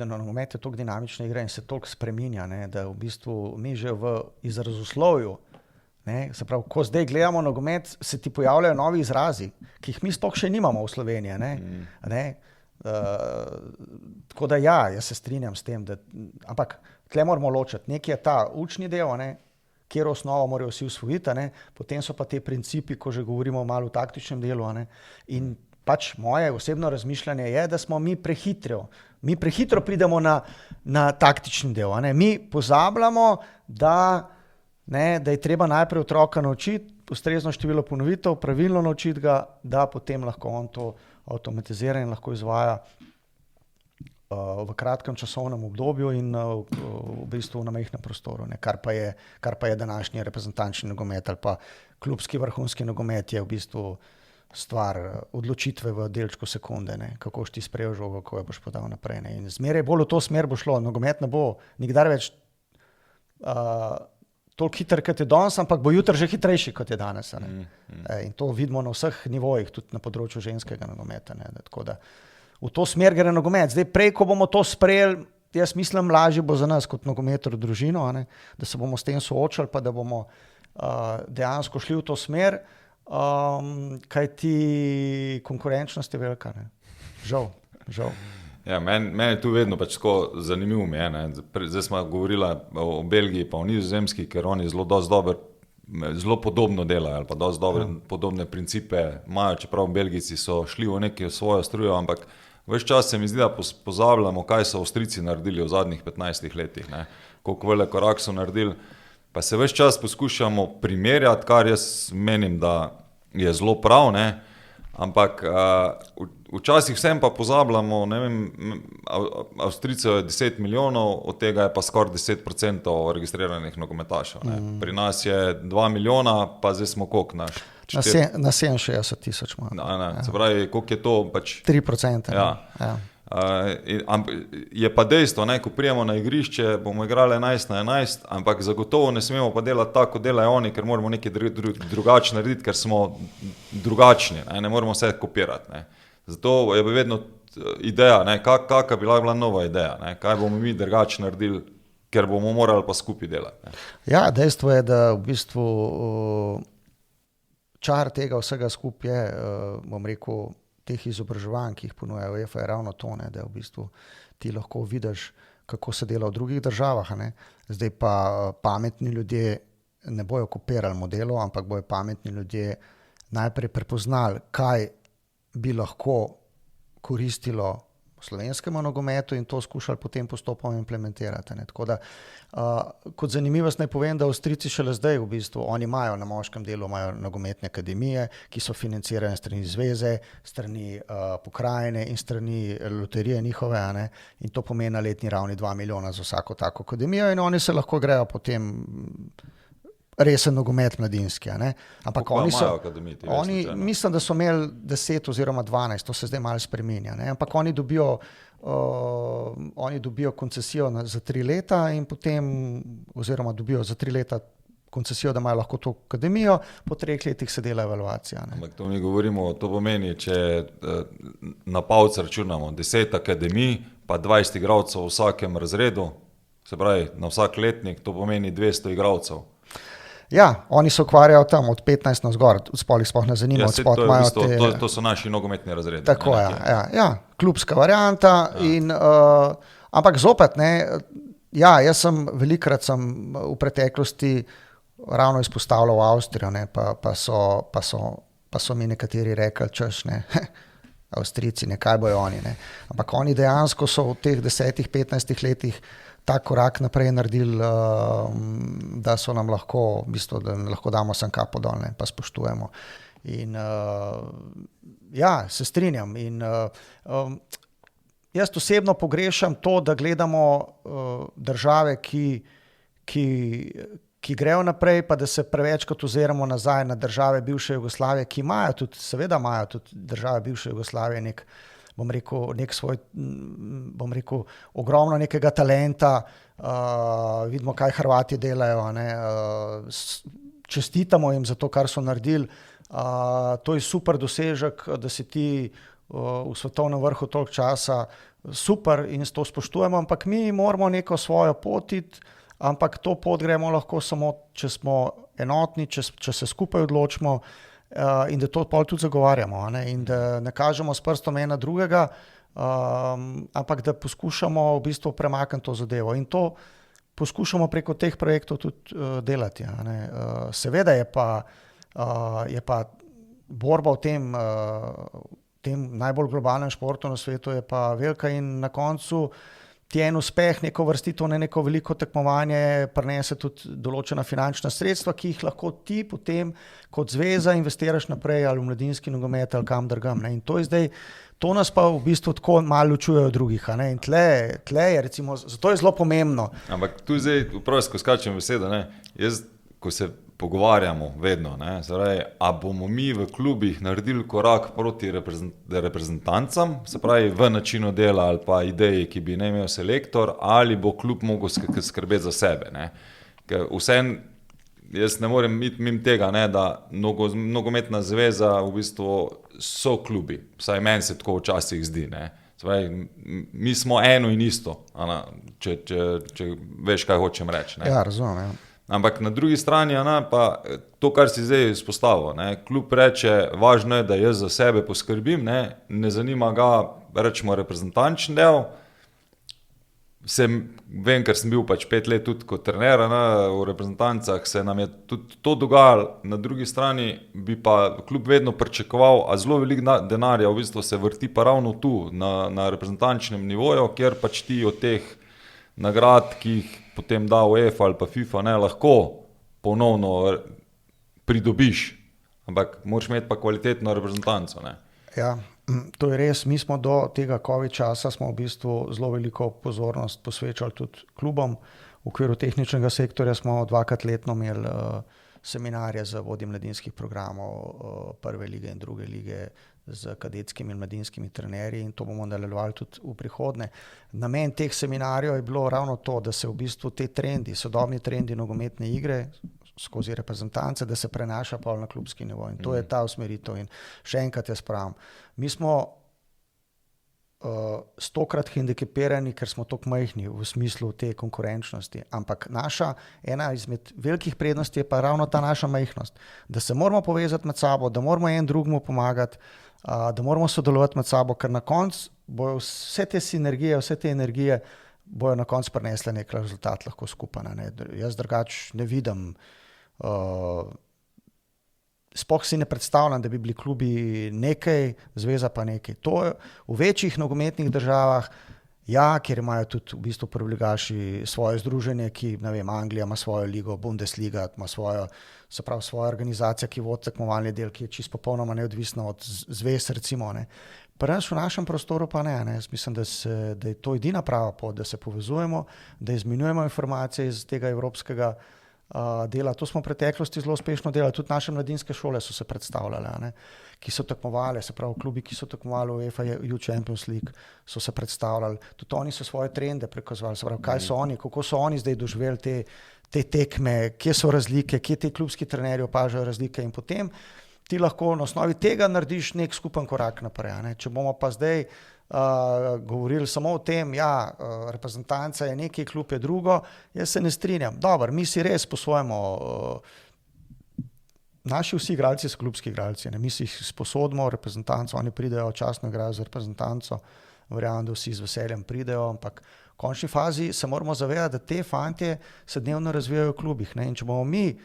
B: na nogometu je toliko dinamična igra in se toliko spreminja, da v bistvu mi že v izrazoslovju, se pravi, ko zdaj gledamo nogomet, se ti pojavljajo novi izrazi, ki jih mi sploh še nimamo v Sloveniji. Tako da jaz se strinjam s tem, ampak tle moramo ločiti. Nekaj je ta učni del, kjer osnovo morajo vsi usvojiti, potem so pa te principi, ko že govorimo malo o taktičnem delu. In pač moje osebno razmišljanje je, da smo mi prehitro pridemo na taktični del. Mi pozabljamo, da je treba najprej otroka naučiti, ustrezno število ponovitev, pravilno naučiti ga, da potem lahko on to avtomatizira in lahko izvaja v kratkem časovnem obdobju in v bistvu na majhnem prostoru, kar pa je današnji reprezentančni nogomet ali pa klubski vrhunski nogomet je v bistvu stvar odločitve v delčku sekunde, kako boš ti sprejel žogo, kako jo boš podal naprej. In zmeraj bolj v to smer bo šlo. Nogomet ne bo nikdar več toliko hiter, kot je danes, ampak bo jutri že hitrejši, kot je danes. In to vidimo na vseh nivojih, tudi na področju ženskega nogometa. Tako da v to smer gre nogomet. Zdaj prej, ko bomo to sprejeli, jaz mislim, lažje bo za nas kot nogometer družino, da se bomo s tem soočali, pa da bomo dejansko šli v to smer, kajti konkurenčnost je velika. Žal.
A: Ja, meni je tu vedno pač tako zanimivo. Zdaj smo govorili o Belgiji pa o Nizozemski, ker oni zelo podobno delajo ali pa dosti dobre podobne principe imajo, čeprav Belgijci so šli v neki svojo strujo, ampak ves čas se mi zdi, da pozabljamo, kaj so Avstrijci naredili v zadnjih 15 letih, koliko velik korak so naredili, pa se ves čas poskušamo primerjati, kar jaz menim, da je zelo prav, ampak včasih vsem pa pozabljamo, Avstrijcev je 10 milijonov, od tega je pa skoraj 10% registriranih nogometašev. Pri nas je 2 milijona, pa zdaj smo koliko naš?
B: Na 67
A: 000. Se pravi, koliko je to?
B: 3%.
A: Je pa dejstvo, ko prijemo na igrišče, bomo igrali 11-11, ampak zagotovo ne smemo pa delati tako, delajo oni, ker moramo nekaj drugače narediti, ker smo drugačni, ne moramo vse kopirati. Zato je vedno ideja, kakva bi bila nova ideja, kaj bomo mi drugače naredili, ker bomo morali pa skupaj delati.
B: Ja, dejstvo je, da v bistvu čar tega vsega skupaj je, bom rekel, teh izobraževanj, ki jih ponuja UEFA, je ravno to, da v bistvu ti lahko vidiš, kako se dela v drugih državah. Zdaj pa pametni ljudje ne bojo kopirali modelov, ampak bojo pametni ljudje najprej prepoznali, kaj bi lahko koristilo slovenskemu nogometu in to skušali potem postopoma implementirati. Tako da, kot zanimivost naj povem, da Avstrijci šele zdaj v bistvu, oni imajo na moškem delu imajo nogometne akademije, ki so financirane strani zveze, strani pokrajine in strani loterije njihove, in to pomeni na letni ravni 2 milijona za vsako tako akademijo in oni se lahko grejo potem resen nogomet mladinski. Ampak oni mislim, da so imeli 10 oziroma 12, to se zdaj malo spreminja. Ampak oni dobijo oni dobijo koncesijo za 3 leta in potem, oziroma dobijo za 3 leta koncesijo, da imajo lahko to akademijo, po 3 letih se dela evalvacija.
A: Ampak to mi govorimo, to pomeni, če na palec računamo 10 akademij, pa 20 igralcev v vsakem razredu, se pravi na vsak letnik, to pomeni 200 igralcev.
B: Ja, oni se ukvarjajo tam od 15 na zgor, sploh jih ne zanima.
A: To so naši nogometni razredi.
B: Tako je, klubska varianta. Ampak zopet, jaz sem velikokrat v preteklosti ravno izpostavljal Avstrijo, pa so mi nekateri rekli, češ, Avstrijci, kaj bojo oni. Ampak oni dejansko so v teh 10-15 letih ta korak naprej naredili, da so nam lahko, v bistvu, da lahko damo sem kapo dol, pa spoštujemo. In se strinjam. In jaz osebno pogrešam to, da gledamo države, ki grejo naprej, pa da se prevečkrat oziramo nazaj na države bivše Jugoslavije, ki imajo tudi države bivše Jugoslavije nek svoj, ogromno nekega talenta, vidimo, kaj Hrvati delajo, čestitamo jim za to, kar so naredili, to je super dosežek, da si ti v svetovnem vrhu toliko časa, super in to spoštujemo, ampak mi moramo neko svojo pot iti, ampak to pot gremo lahko samo, če smo enotni, če se skupaj odločimo, in da to pol tudi zagovarjamo, in da ne kažemo s prstom ena drugega, ampak da poskušamo v bistvu premakniti to zadevo in to poskušamo preko teh projektov tudi delati. Seveda je pa borba v tem najbolj globalnem športu na svetu je pa velika in na koncu ti en uspeh, neko vrstitev, neko veliko tekmovanje prinese tudi določena finančna sredstva, ki jih lahko ti potem kot zveza investiraš naprej ali v mladinski nogomet ali kam drugam. In to je zdaj, to nas pa v bistvu tako malo ločuje od drugih. In tle je recimo, zato je zelo pomembno.
A: Ampak tu zdaj, vprav, ko skačem besedo, jaz, ko se pogovarjamo vedno, a bomo mi v klubih naredili korak proti reprezentancam, se pravi v načinu dela ali pa ideji, ki bi ne imel selektor, ali bo klub mogel skrbeti za sebe. Ker vseeno, jaz ne morem iti mimo tega, da nogometna zveza v bistvu so klubi, vsaj meni se tako včasih zdi. Se pravi, mi smo eno in isto, če veš, kaj hočem reči.
B: Ja, razumem,
A: Ampak na drugi strani, pa to, kar si zdaj izpostavil, klub reče, važno je, da jaz za sebe poskrbim, ne zanima ga, rečemo, reprezentančni del. Vem, ker sem bil 5 let tudi kot trener v reprezentancah, se nam je tudi to dogajalo, na drugi strani bi pa klub vedno pričakoval, a zelo veliko denarja v bistvu se vrti pa ravno tu, na reprezentančnem nivoju, kjer pač ti od teh nagrad, ki jih potem da UEFA ali pa FIFA, lahko ponovno pridobiš, ampak moraš imeti pa kvalitetno reprezentanco.
B: Ja, to je res. Mi smo do tega COVID časa smo v bistvu zelo veliko pozornost posvečali tudi klubom. V okviru tehničnega sektorja smo 2-krat letno imeli seminarje za vodje mladinskih programov prve lige in druge lige z kadetskimi in mladinskimi trenerji in to bomo nadaljevali tudi v prihodnje. Namen teh seminarjev je bilo ravno to, da se v bistvu te trendi, sodobni trendi nogometne igre skozi reprezentance, da se prenaša pa na klubski nivo in to je ta usmeritev in še enkrat jaz pravim. Mi smo 100-krat hendikepirani, ker smo tako majhni v smislu te konkurenčnosti, ampak ena izmed velikih prednosti je pa ravno ta naša majhnost, da se moramo povezati med sabo, da moramo en drugemu pomagati, da moramo sodelovati med sabo, ker na koncu bojo vse te sinergije, vse te energije bojo na koncu prinesle nek rezultat lahko skupaj. Jaz drugače ne vidim, sploh si ne predstavljam, da bi bili klubi nekaj, zveza pa nekaj. To je v večjih nogometnih državah, kjer imajo tudi v bistvu prvoligaši svoje združenje, ki, ne vem, Anglija ima svojo ligo, Bundesliga ima svojo organizacijo, ki vodi tekmovalni del, ki je čisto popolnoma neodvisna od zvez, recimo. Pri nas v našem prostoru pa ne. Jaz mislim, da je to edina prava pot, da se povezujemo, da izmenjujemo informacije iz tega evropskega dela. To smo v preteklosti zelo uspešno delali, tudi naše mladinske šole so se predstavljale, ne, ki so tekmovali, se pravi klubi, ki so tekmovali v UEFA Youth Champions League, so se predstavljali. Tudi oni so svoje trende prikazovali, se pravi, kaj so oni, kako so oni zdaj doživeli te tekme, kje so razlike, kje ti klubski trenerji opažajo razlike in potem ti lahko na osnovi tega narediš nek skupen korak naprej. Ne. Če bomo pa zdaj govorili samo o tem, reprezentanca je nekaj, klub je drugo, jaz se ne strinjam. Dobro, mi si res posvojimo, naši vsi igralci so klubski igralci, ne. Mi si jih sposodimo, reprezentanco, oni pridejo, častno igrajo za reprezentanco, verjamem, da vsi z veseljem pridejo, ampak v končni fazi se moramo zavedati, da te fantje se dnevno razvijajo v klubih, ne. In če bomo mi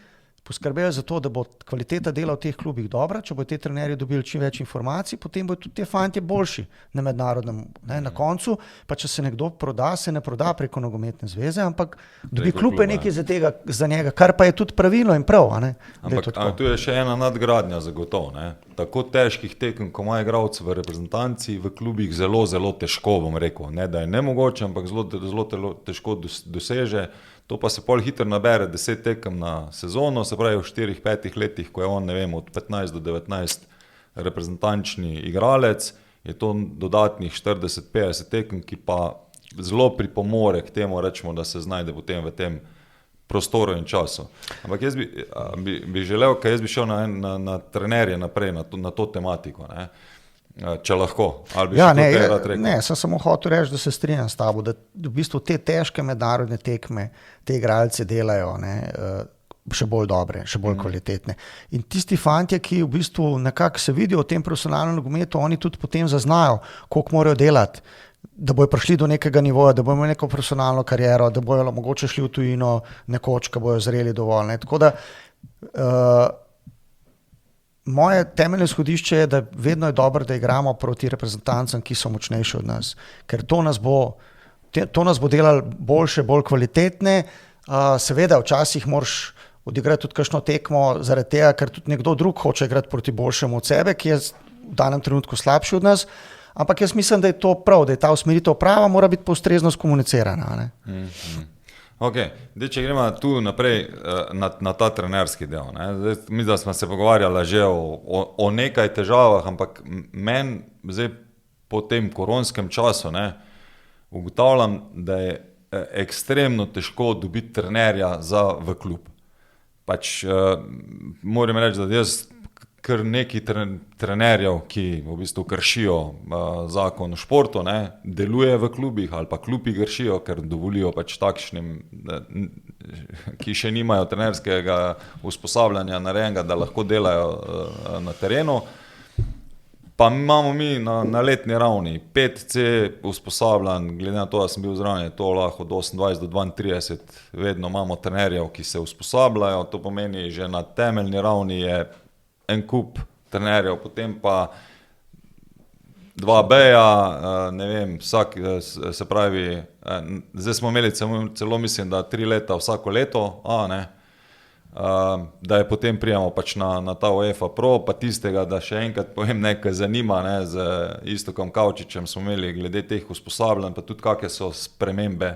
B: poskrbeli za to, da bo kvaliteta dela v teh klubih dobra, če bo te trenerji dobili čim več informacij, potem bodo tudi te fantje boljši na mednarodnem. Ne? Na koncu, pa če se nekdo proda, se ne proda preko nogometne zveze, ampak dobi klube nekaj za njega, kar pa je tudi pravilno in prav. A ne?
A: Ampak tu je še ena nadgradnja zagotovo. Ne? Tako težkih tekem, ko ima igralec v reprezentanci, v klubih zelo, zelo težko, bom rekel. Ne, da je nemogoče, ampak zelo težko doseže. To pa se pol hitro nabere 10 tekem na sezono, se pravi v 4-5 letih, ko je on, ne vem, od 15 do 19 reprezentančni igralec, je to dodatnih 40-50 tekem, ki pa zelo pripomore k temu, rečemo, da se znajde potem v tem prostoru in času. Ampak jaz bi želel, ker jaz bi šel na trenerje naprej, na to tematiko, ne? Če lahko.
B: Sem samo hotel reči, da se strinjam s tabo, da v bistvu te težke mednarodne tekme te igralce delajo, ne, še bolj dobre, še bolj kvalitetne. In tisti fantje, ki v bistvu nekako se vidijo v tem profesionalnem nogometu, oni tudi potem zaznajo, koliko morajo delati, da bojo prišli do nekega nivoja, da bojo imeli neko profesionalno kariero, da bojo mogoče šli v tujino nekoč, ko bojo zreli dovolj. Ne. Tako da moje temeljno izhodišče je, da vedno je dobro, da igramo proti reprezentancem, ki so močnejši od nas, ker to nas bo delalo boljše, bolj kvalitetne. Seveda, včasih moraš odigrati tudi kakšno tekmo zaradi tega, ker tudi nekdo drug hoče igrati proti boljšemu od sebe, ki je v danem trenutku slabši od nas, ampak jaz mislim, da je to prav, da je ta usmeritev prava, mora biti pa ustrezno skomunicirana. Ne?
A: Ok, če gremo tu naprej na ta trenerski del. Mi da smo se pogovarjali že o nekaj težavah, ampak meni zdaj po tem koronskem času ugotavljam, da je ekstremno težko dobiti trenerja v klub. Moram reči, da jaz kar nekaj trenerjev, ki v bistvu kršijo zakon o športu, deluje v klubih ali pa klubi kršijo, ker dovolijo takšnim, ki še nimajo trenerskega usposabljanja narejenega, da lahko delajo na terenu. Pa imamo mi na letni ravni 5C usposabljanj, glede na to, da sem bil zraven, je to lahko od 28 do 32, vedno imamo trenerjev, ki se usposabljajo, to pomeni, že na temeljni ravni je en kup trenerjev, potem pa 2B-ja, ne vem, vsak, se pravi, zdaj smo imeli celo mislim, da 3 leta vsako leto, da je potem prijemo na ta UEFA Pro, pa tistega, da še enkrat povem nekaj zanima, z Istokom Kavčičem smo imeli glede teh usposabljanj, pa tudi kakšne so spremembe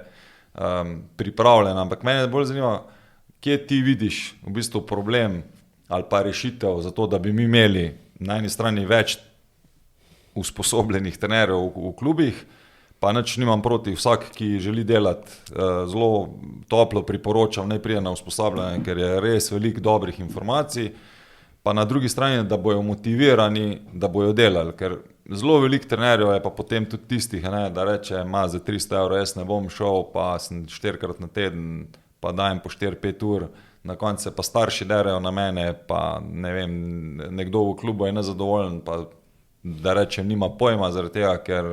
A: pripravljene, ampak mene bolj zanima, kje ti vidiš v bistvu problem ali pa rešitev za to, da bi mi imeli na eni strani več usposobljenih trenerjev v klubih, pa nič nimam proti, vsak, ki želi delati, zelo toplo priporočam, naj pride na usposabljanje, ker je res veliko dobrih informacij, pa na drugi strani, da bojo motivirani, da bojo delali, ker zelo veliko trenerjev je pa potem tudi tistih, da reče, za 300 evrov jaz ne bom šel, pa sem 4-krat na teden, pa dajem po 4-5 ur, na koncu se pa starši derejo na mene, pa ne vem, nekdo v klubu je nezadovoljen, pa da reče, nima pojma zaradi tega, ker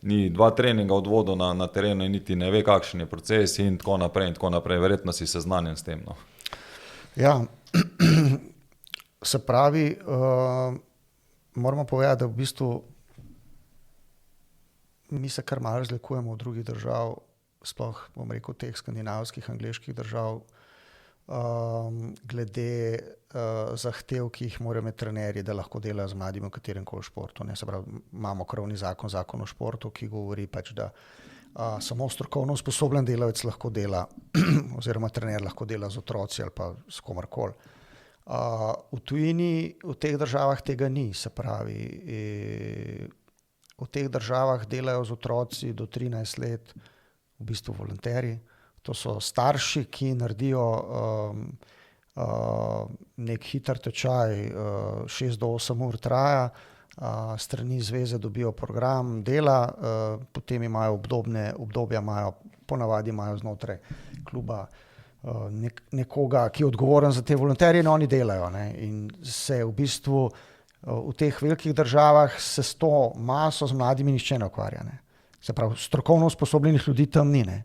A: ni 2 treninga odvodil na terenu in niti ne ve, kakšen je proces in tako naprej, verjetno si seznanjen s tem. No.
B: Ja, se pravi, moramo povedati, da v bistvu mi se kar malo razlikujemo od drugih držav, sploh, bom rekel, teh skandinavskih, angleških držav, glede zahtev, ki jih morajo imeti trenerji, da lahko delajo z mladimi v katerem koli športu. Se pravi, imamo krovni zakon o športu, ki govori da samo strokovno usposobljen delavec lahko dela, oziroma trener lahko dela z otroci ali pa s komarkoli. V tujini, v teh državah tega ni, se pravi, v teh državah delajo z otroci do 13 let v bistvu volonterji. To so starši, ki naredijo nek hiter tečaj, 6 do 8 ur traja, strani zveze dobijo program dela, potem imajo obdobja, ponavadi imajo znotraj kluba nekoga, ki je odgovoren za te volonterje, in oni delajo. Ne? In se v bistvu v teh velikih državah se s to maso z mladimi nihče ne ukvarja. Ne? Se pravi, strokovno usposobljenih ljudi tam ni. Ne?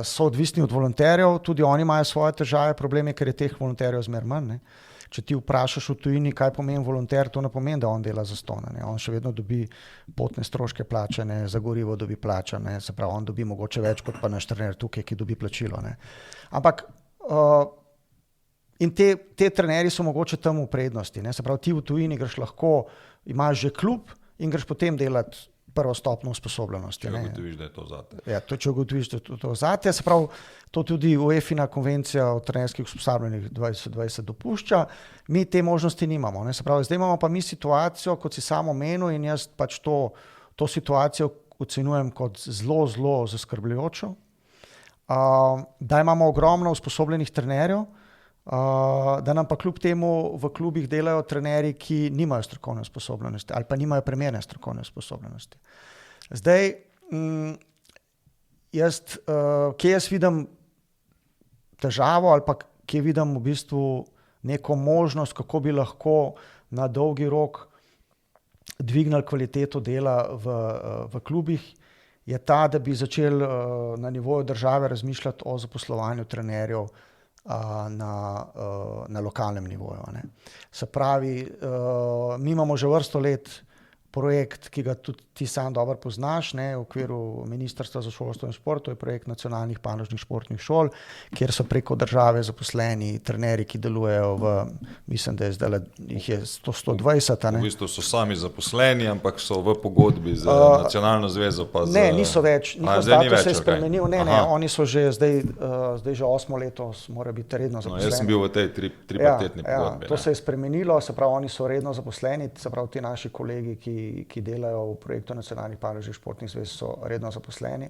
B: So odvisni od volonterjev, tudi oni imajo svoje težave, probleme, ker je teh volonterjev zmer manj. Ne? Če ti vprašaš v tujini, kaj pomeni volonter, to ne pomeni, da on dela zastonj. On še vedno dobi potne stroške plačane, za gorivo dobi plačane, se pravi, on dobi mogoče več kot pa naš trener tukaj, ki dobi plačilo. Ne. Ampak in te trenerji so mogoče tam v prednosti. Ne. Se pravi, ti v tujini greš lahko, imaš že klub in greš potem delati prvo stopnjo usposobljenosti.
A: Če ugotoviš, da je to zate.
B: Ja, če ugotoviš, da je to zate. Se pravi, to tudi UEFA konvencija o trenerskih usposabljanjih 2020 dopušča. Mi te možnosti nimamo. Ne? Se pravi, zdaj imamo pa mi situacijo, kot si samo omenil, in jaz pač to situacijo ocenjujem kot zelo, zelo zaskrbljujočo. Da imamo ogromno usposobljenih trenerjev, da nam pa kljub temu v klubih delajo trenerji, ki nimajo strokovne usposobljenosti ali pa nimajo primerne strokovne usposobljenosti. Zdaj, kje jaz vidim težavo ali pa kje vidim v bistvu neko možnost, kako bi lahko na dolgi rok dvignili kvaliteto dela v klubih, je ta, da bi začeli na nivoju države razmišljati o zaposlovanju trenerjev na lokalnem nivoju. Ne. Se pravi, mi imamo že vrsto let projekt, ki ga tudi ti sam dobro poznaš, ne, v okviru Ministrstva za šolstvo in šport, to je projekt nacionalnih panožnih športnih šol, kjer so preko države zaposleni trenerji, ki delujejo mislim, da je zdaj jih je 120.
A: V bistvu so sami zaposleni, ampak so v pogodbi z nacionalno zvezo. Pa
B: ne, niso več, njihov status se je spremenil. Ne, oni so že zdaj že 8 leto, mora biti redno zaposleni.
A: Jaz sem bil v tej tripartitni pogodbi.
B: To se je spremenilo, se pravi, oni so redno zaposleni, se pravi, ti naši kolegi, ki delajo v projektu nacionalnih panožnih športnih zvez, so redno zaposleni.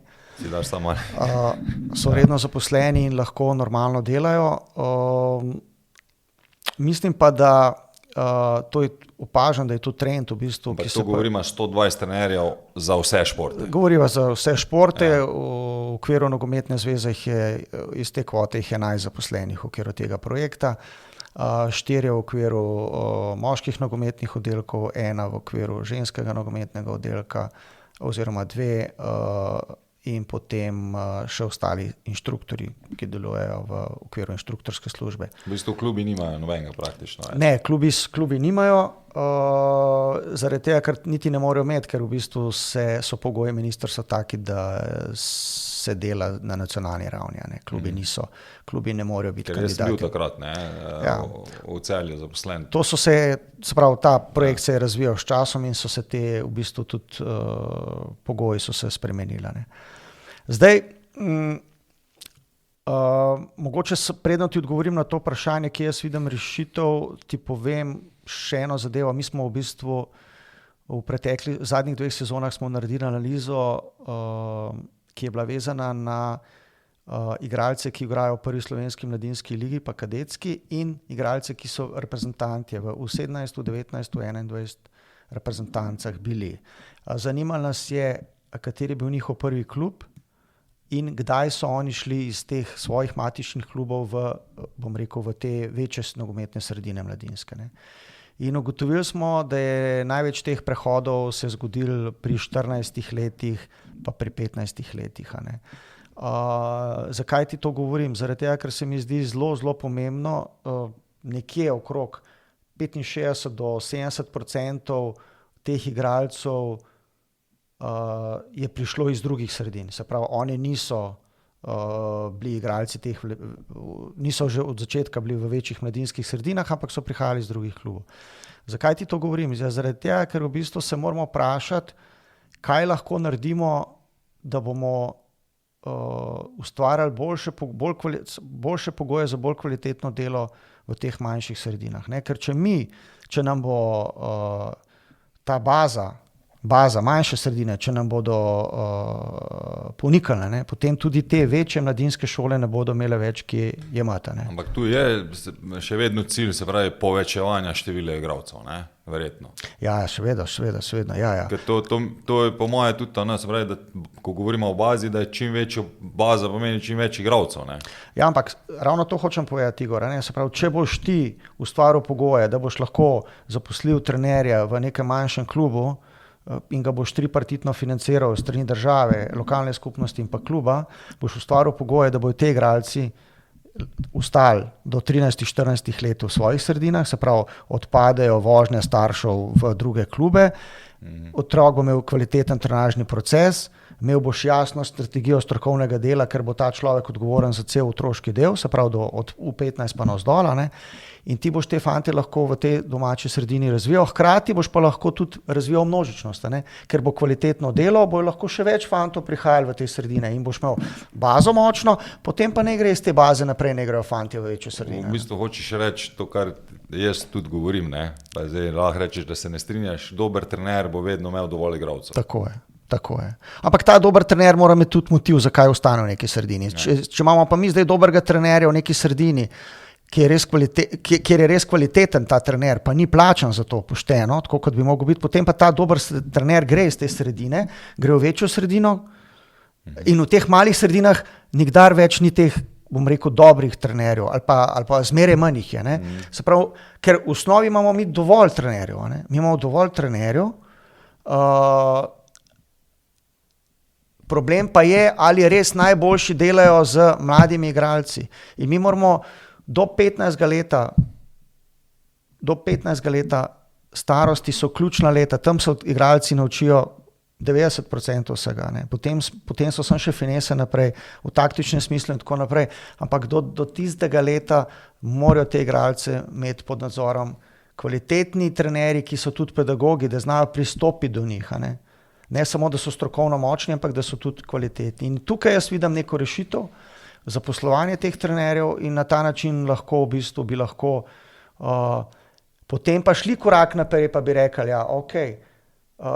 B: So redno zaposleni in lahko normalno delajo. Mislim pa, da to je opažam, da je to trend v bistvu.
A: To govorimo 120 trenerjev za vse športe.
B: Govorimo za vse športe. V okviru nogometne zveze iz te kvote jih 11 zaposlenih v okviru tega projekta. 4 v okviru moških nogometnih oddelkov, 1 v okviru ženskega nogometnega oddelka oziroma 2 in potem še ostali inštruktori, ki delujejo v okviru inštruktorske službe.
A: V bistvu klubi nimajo nobenega praktično.
B: Ne, klubi nimajo, zaradi tega, ker niti ne morejo imeti, ker v bistvu so pogoji ministrstva taki, da se dela na nacionalni ravni. Ne. Klubi ne morejo biti kandidati.
A: Ker jaz sem bil takrat v Celju zaposlen.
B: Se pravi, ta projekt se je razvijal s časom in so se v bistvu tudi pogoji so se spremenili. Ne. Zdaj, mogoče predno ti odgovorim na to vprašanje, kje jaz vidim rešitev, ti povem še eno zadevo. Mi smo v bistvu v zadnjih 2 sezonah smo naredili analizo, ki je bila vezana na igralce, ki igrajo v prvi slovenski mladinski ligi, pa kadetski, in igralce, ki so reprezentanti v 17, v 19, v 21 reprezentancah bili. Zanimalo nas je, kateri je bil njihov prvi klub in kdaj so oni šli iz teh svojih matičnih klubov v te večje nogometne sredine mladinske. Ne. In ugotovili smo, da je največ teh prehodov se zgodil pri 14 letih, pa pri 15 letih. Ne. Zakaj ti to govorim? Zaradi tega, ker se mi zdi zelo, zelo pomembno, nekje okrog 65 do 70% teh igralcev je prišlo iz drugih sredin. Se pravi, oni niso bili igralci niso že od začetka bili v večjih mladinskih sredinah, ampak so prihajali iz drugih klubov. Zakaj ti to govorim? Zaradi tega, ker v bistvu se moramo vprašati, kaj lahko naredimo da bomo ustvarjali boljše pogoje za bolj kvalitetno delo v teh manjših sredinah. Ne? Ker če nam bo ta baza, manjše sredine, če nam bodo ponikale, potem tudi te večje mladinske šole ne bodo imele več kje jemati.
A: Ampak tu je še vedno cilj, se pravi, povečevanja števila igralcev, ne? Verjetno.
B: Ja, seveda, ja.
A: Ker to je po moje tudi, se pravi, da ko govorimo o bazi, da je čim večja baza pomeni čim več igralcev, ne?
B: Ja, ampak ravno to hočem povedati, Igor, ne? Se pravi, če boš ti ustvaril pogoje, da boš lahko zaposlil trenerja v nekem manjšem klubu, in ga boš tripartitno financiral strani države, lokalne skupnosti in pa kluba, boš ustvaril pogoje, da bodo te igralci ostali do 13-14 let v svojih sredinah, se pravi, odpadejo vožnje staršev v druge klube, otrok bo imel kvaliteten trenažni proces, imel boš jasno strategijo strokovnega dela, ker bo ta človek odgovoren za cel otroški del, se pravi od U15 pa navzdol, in ti boš te fante lahko v tej domači sredini razvijal, hkrati boš pa lahko tudi razvijal množičnost, ker bo kvalitetno delo, bo lahko še več fantov prihajali v te sredine in boš imel bazo močno, potem pa ne gre iz te baze naprej, ne grejo fantje v večjo sredino.
A: V bistvu hočeš reči to, kar jaz tudi govorim, ne? Pa zdaj lahko rečeš, da se ne strinjaš, dober trener bo vedno imel dovolj igralcev.
B: Tako je. Ampak ta dober trener mora imeti tudi motiv, zakaj ostane v neki sredini. Če imamo pa mi zdaj dobrega trenerja v neki sredini, kjer je res kvaliteten ta trener, pa ni plačan za to pošteno, tako kot bi mogel biti, potem pa ta dober trener gre iz te sredine, gre v večjo sredino in v teh malih sredinah nikdar več ni teh, bom rekel, dobrih trenerjev ali pa zmeraj manj jih je. Se pravi, ker v osnovi imamo mi dovolj trenerjev. Mi imamo dovolj trenerjev, problem pa je, ali res najboljši delajo z mladimi igralci. In mi moramo do 15 leta starosti so ključna leta, tam se igralci naučijo 90% vsega. Potem so samo še finese naprej, v taktičnem smislu in tako naprej. Ampak do tistega leta morajo te igralce imeti pod nadzorom kvalitetni trenerji, ki so tudi pedagogi, da znajo pristopiti do njih. Ne samo, da so strokovno močni, ampak da so tudi kvalitetni. In tukaj jaz vidim neko rešitev za poslovanje teh trenerjev in na ta način bi lahko potem pa šli korak naprej, pa bi rekli, ja, okej,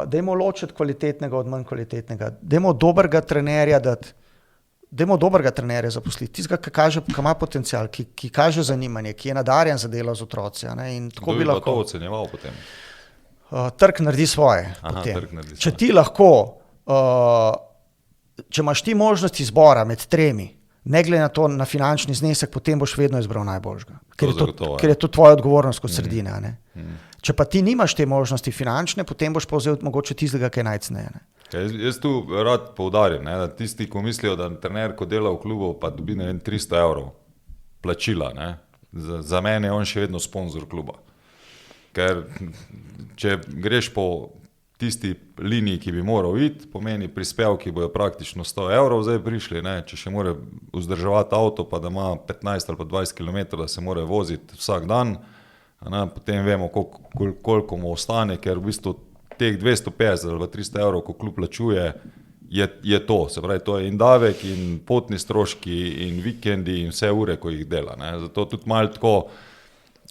B: dajmo ločiti kvalitetnega od manj kvalitetnega, dajmo dobrega trenerja zaposliti, tistega, ki ima potencial, ki kaže zanimanje, ki je nadarjen za delo z otroci. In tako
A: bi
B: lahko
A: to ocenjeval potem?
B: Trg naredi svoje. Če ti lahko, če imaš ti možnost izbora med tremi, ne glede na to, na finančni znesek, potem boš vedno izbral najboljšega. Ker je to tvoja odgovornost kot sredina. Če pa ti nimaš te možnosti finančne, potem boš pa vzel mogoče tistega, ki je najceneje.
A: Jaz tu rad poudarim, da tisti, ko mislijo, da trener, ko dela v klubu, pa dobi 300 evrov plačila, za mene je on še vedno sponzor kluba. Ker če greš po tisti liniji, ki bi moral iti, pomeni prispevki bojo praktično 100 evrov zdaj prišli, če še mora vzdrževati avto, pa da ima 15 ali pa 20 km, da se mora voziti vsak dan, potem vemo, koliko mu ostane, ker v bistvu teh 250 ali pa 300 evrov, ko klub plačuje, je to. Se pravi, to je in davek, in potni stroški, in vikendi, in vse ure, ko jih dela. Zato tudi malo tako,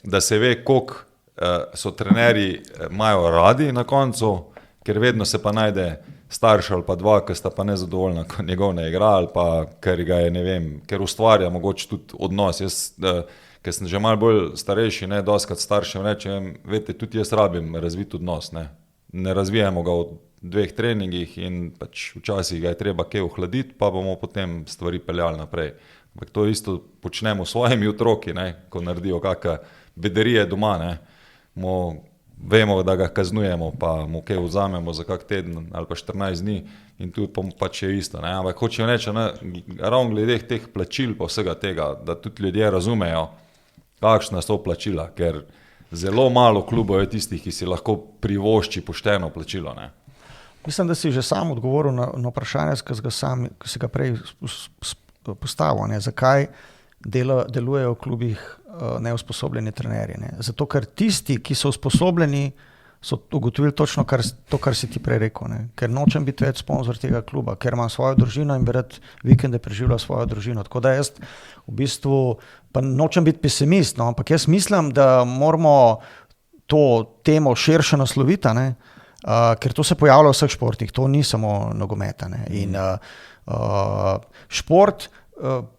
A: da se ve, koliko so trenerji imajo radi na koncu, ker vedno se pa najde starš ali pa dva, ki sta pa nezadovoljna, ko njegov ne igra, ali pa ker ga je, ne vem, ker ustvarja mogoče tudi odnos. Jaz, ker sem že malo bolj starejši, dostikrat staršem rečem, veste, tudi jaz rabim razvit odnos. Ne razvijamo ga v 2 treningih in pač včasih ga je treba kaj ohladiti, pa bomo potem stvari peljali naprej. Ampak to isto počnemo s svojimi otroki, ko naredijo kakšne bedarije doma, vemo, da ga kaznujemo, pa mu kaj vzamemo za kak teden ali pa 14 dni in tu pač je isto. Ampak hočem reči, ravno glede teh plačil pa vsega tega, da tudi ljudje razumejo, kakšna so plačila, ker zelo malo klubov je tistih, ki si lahko privošči pošteno plačilo.
B: Mislim, da si že sam odgovoril na vprašanje, ki si ga prej postavil, zakaj delujejo v klubih neusposobljeni trenerji. Zato, ker tisti, ki so usposobljeni, so ugotovili točno to, kar si ti prej rekel. Ne? Ker nočem biti več sponzor tega kluba, ker imam svojo družino in bi rad vikende preživljal svojo družino. Tako da jaz v bistvu, pa nočem biti pesimist, no, ampak jaz mislim, da moramo to temo širše nasloviti, ker to se pojavlja v vseh športih, to ni samo nogometa. In šport,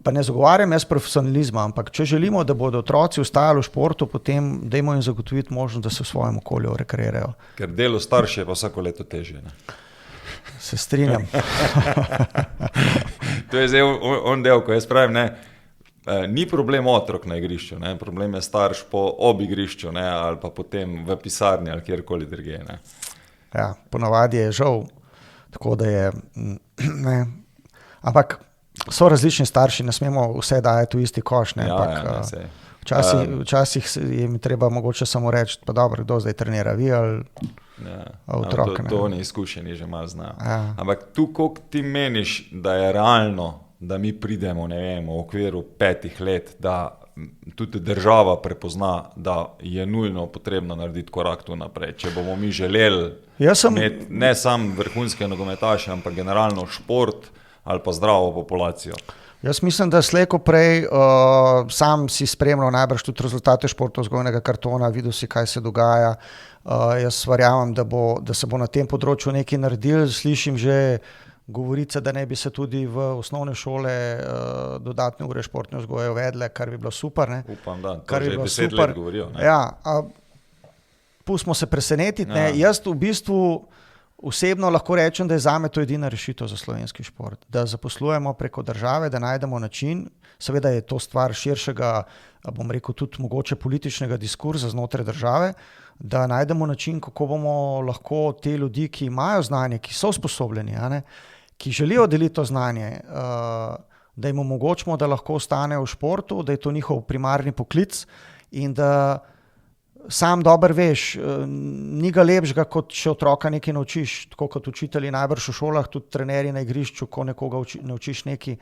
B: pa ne zagovarjam jaz profesionalizma, ampak če želimo, da bodo otroci ostajali v športu, potem dajmo jim zagotoviti možnost, da se v svojem okolju rekreirajo.
A: Ker delo starše je pa vsako leto težje. Ne?
B: Se strinjam.
A: To je zdaj on del, ko jaz pravim, ni problem otrok na igrišču, problem je starš ob igrišču, ali pa potem v pisarni ali kjerkoli drugje.
B: Ja, ponavadi je žal, tako da je, ampak so različni starši, ne smemo vse dajati v isti koš, ampak včasih jim treba mogoče samo reči, pa dobro, kdo zdaj trenira, vi ali otrok.
A: To oni izkušeni že malo znajo. Ampak tu, koliko ti meniš, da je realno, da mi pridemo, ne vem, v okviru 5 let, da tudi država prepozna, da je nujno potrebno narediti korak tu naprej. Če bomo mi želeli imeti ne samo vrhunske nogometaše, ampak generalno šport ali pa zdravo populacijo.
B: Jaz mislim, da slej ko prej, sam si spremljal najbrž tudi rezultate športovzgojnega kartona, videl si, kaj se dogaja. Jaz verjamem, da se bo na tem področju nekaj naredil. Slišim že govorice, da ne bi se tudi v osnovne šole dodatne ure športne vzgoje uvedle, kar bi bilo super. Ne?
A: Upam, da. To že 10 let govorijo. Ne?
B: Ja, pustimo se presenetiti. Ja. Jaz v bistvu osebno lahko rečem, da je zame to edina rešitev za slovenski šport. Da zaposlujemo preko države, da najdemo način, seveda je to stvar širšega, bom rekel, tudi mogoče političnega diskurza znotraj države, da najdemo način, kako bomo lahko te ljudi, ki imajo znanje, ki so usposobljeni, ki želijo deliti to znanje, da jim omogočimo, da lahko ostanejo v športu, da je to njihov primarni poklic in da sam dober veš, ni ga lepšega, kot če otroka nekaj naučiš, tako kot učitelji najbrž v šolah, tudi trenerji na igrišču, ko nekoga naučiš nekaj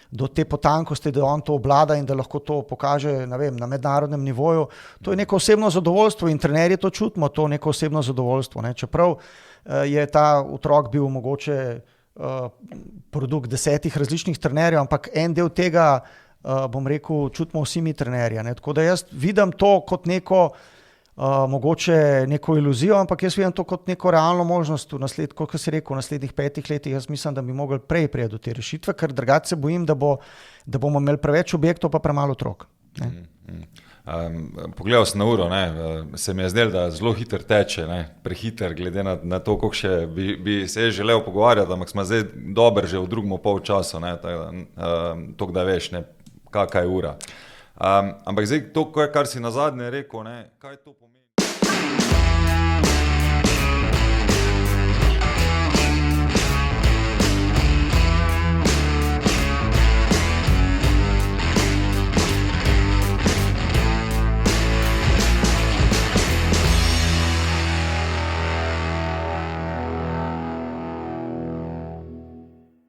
B: do te potankosti, da on to obvlada in da lahko to pokaže, ne vem, na mednarodnem nivoju. To je neko osebno zadovoljstvo in trenerji to čutimo, to neko osebno zadovoljstvo. Ne. Čeprav je ta otrok bil mogoče produkt 10 različnih trenerjev, ampak en del tega, bom rekel, čutimo vsi mi trenerji. Ne. Tako da jaz vidim to kot neko mogoče neko iluzijo, ampak jaz vidim to kot neko realno možnost kot si rekel, v naslednjih 5 letih. Jaz mislim, da bi mogli prej priti do te rešitve, ker drugače se bojim, da bomo imeli preveč objektov pa premalo otrok.
A: Pogledal sem na uro, se mi je zdelo, da zelo hiter teče, prehiter, glede na to, koliko še bi se želel pogovarjati, ampak smo zdaj dober že v drugem polčasu, tako da veš, kakaj je ura. Ampak zdaj to, kar si nazadnje rekel, kaj to pomeni?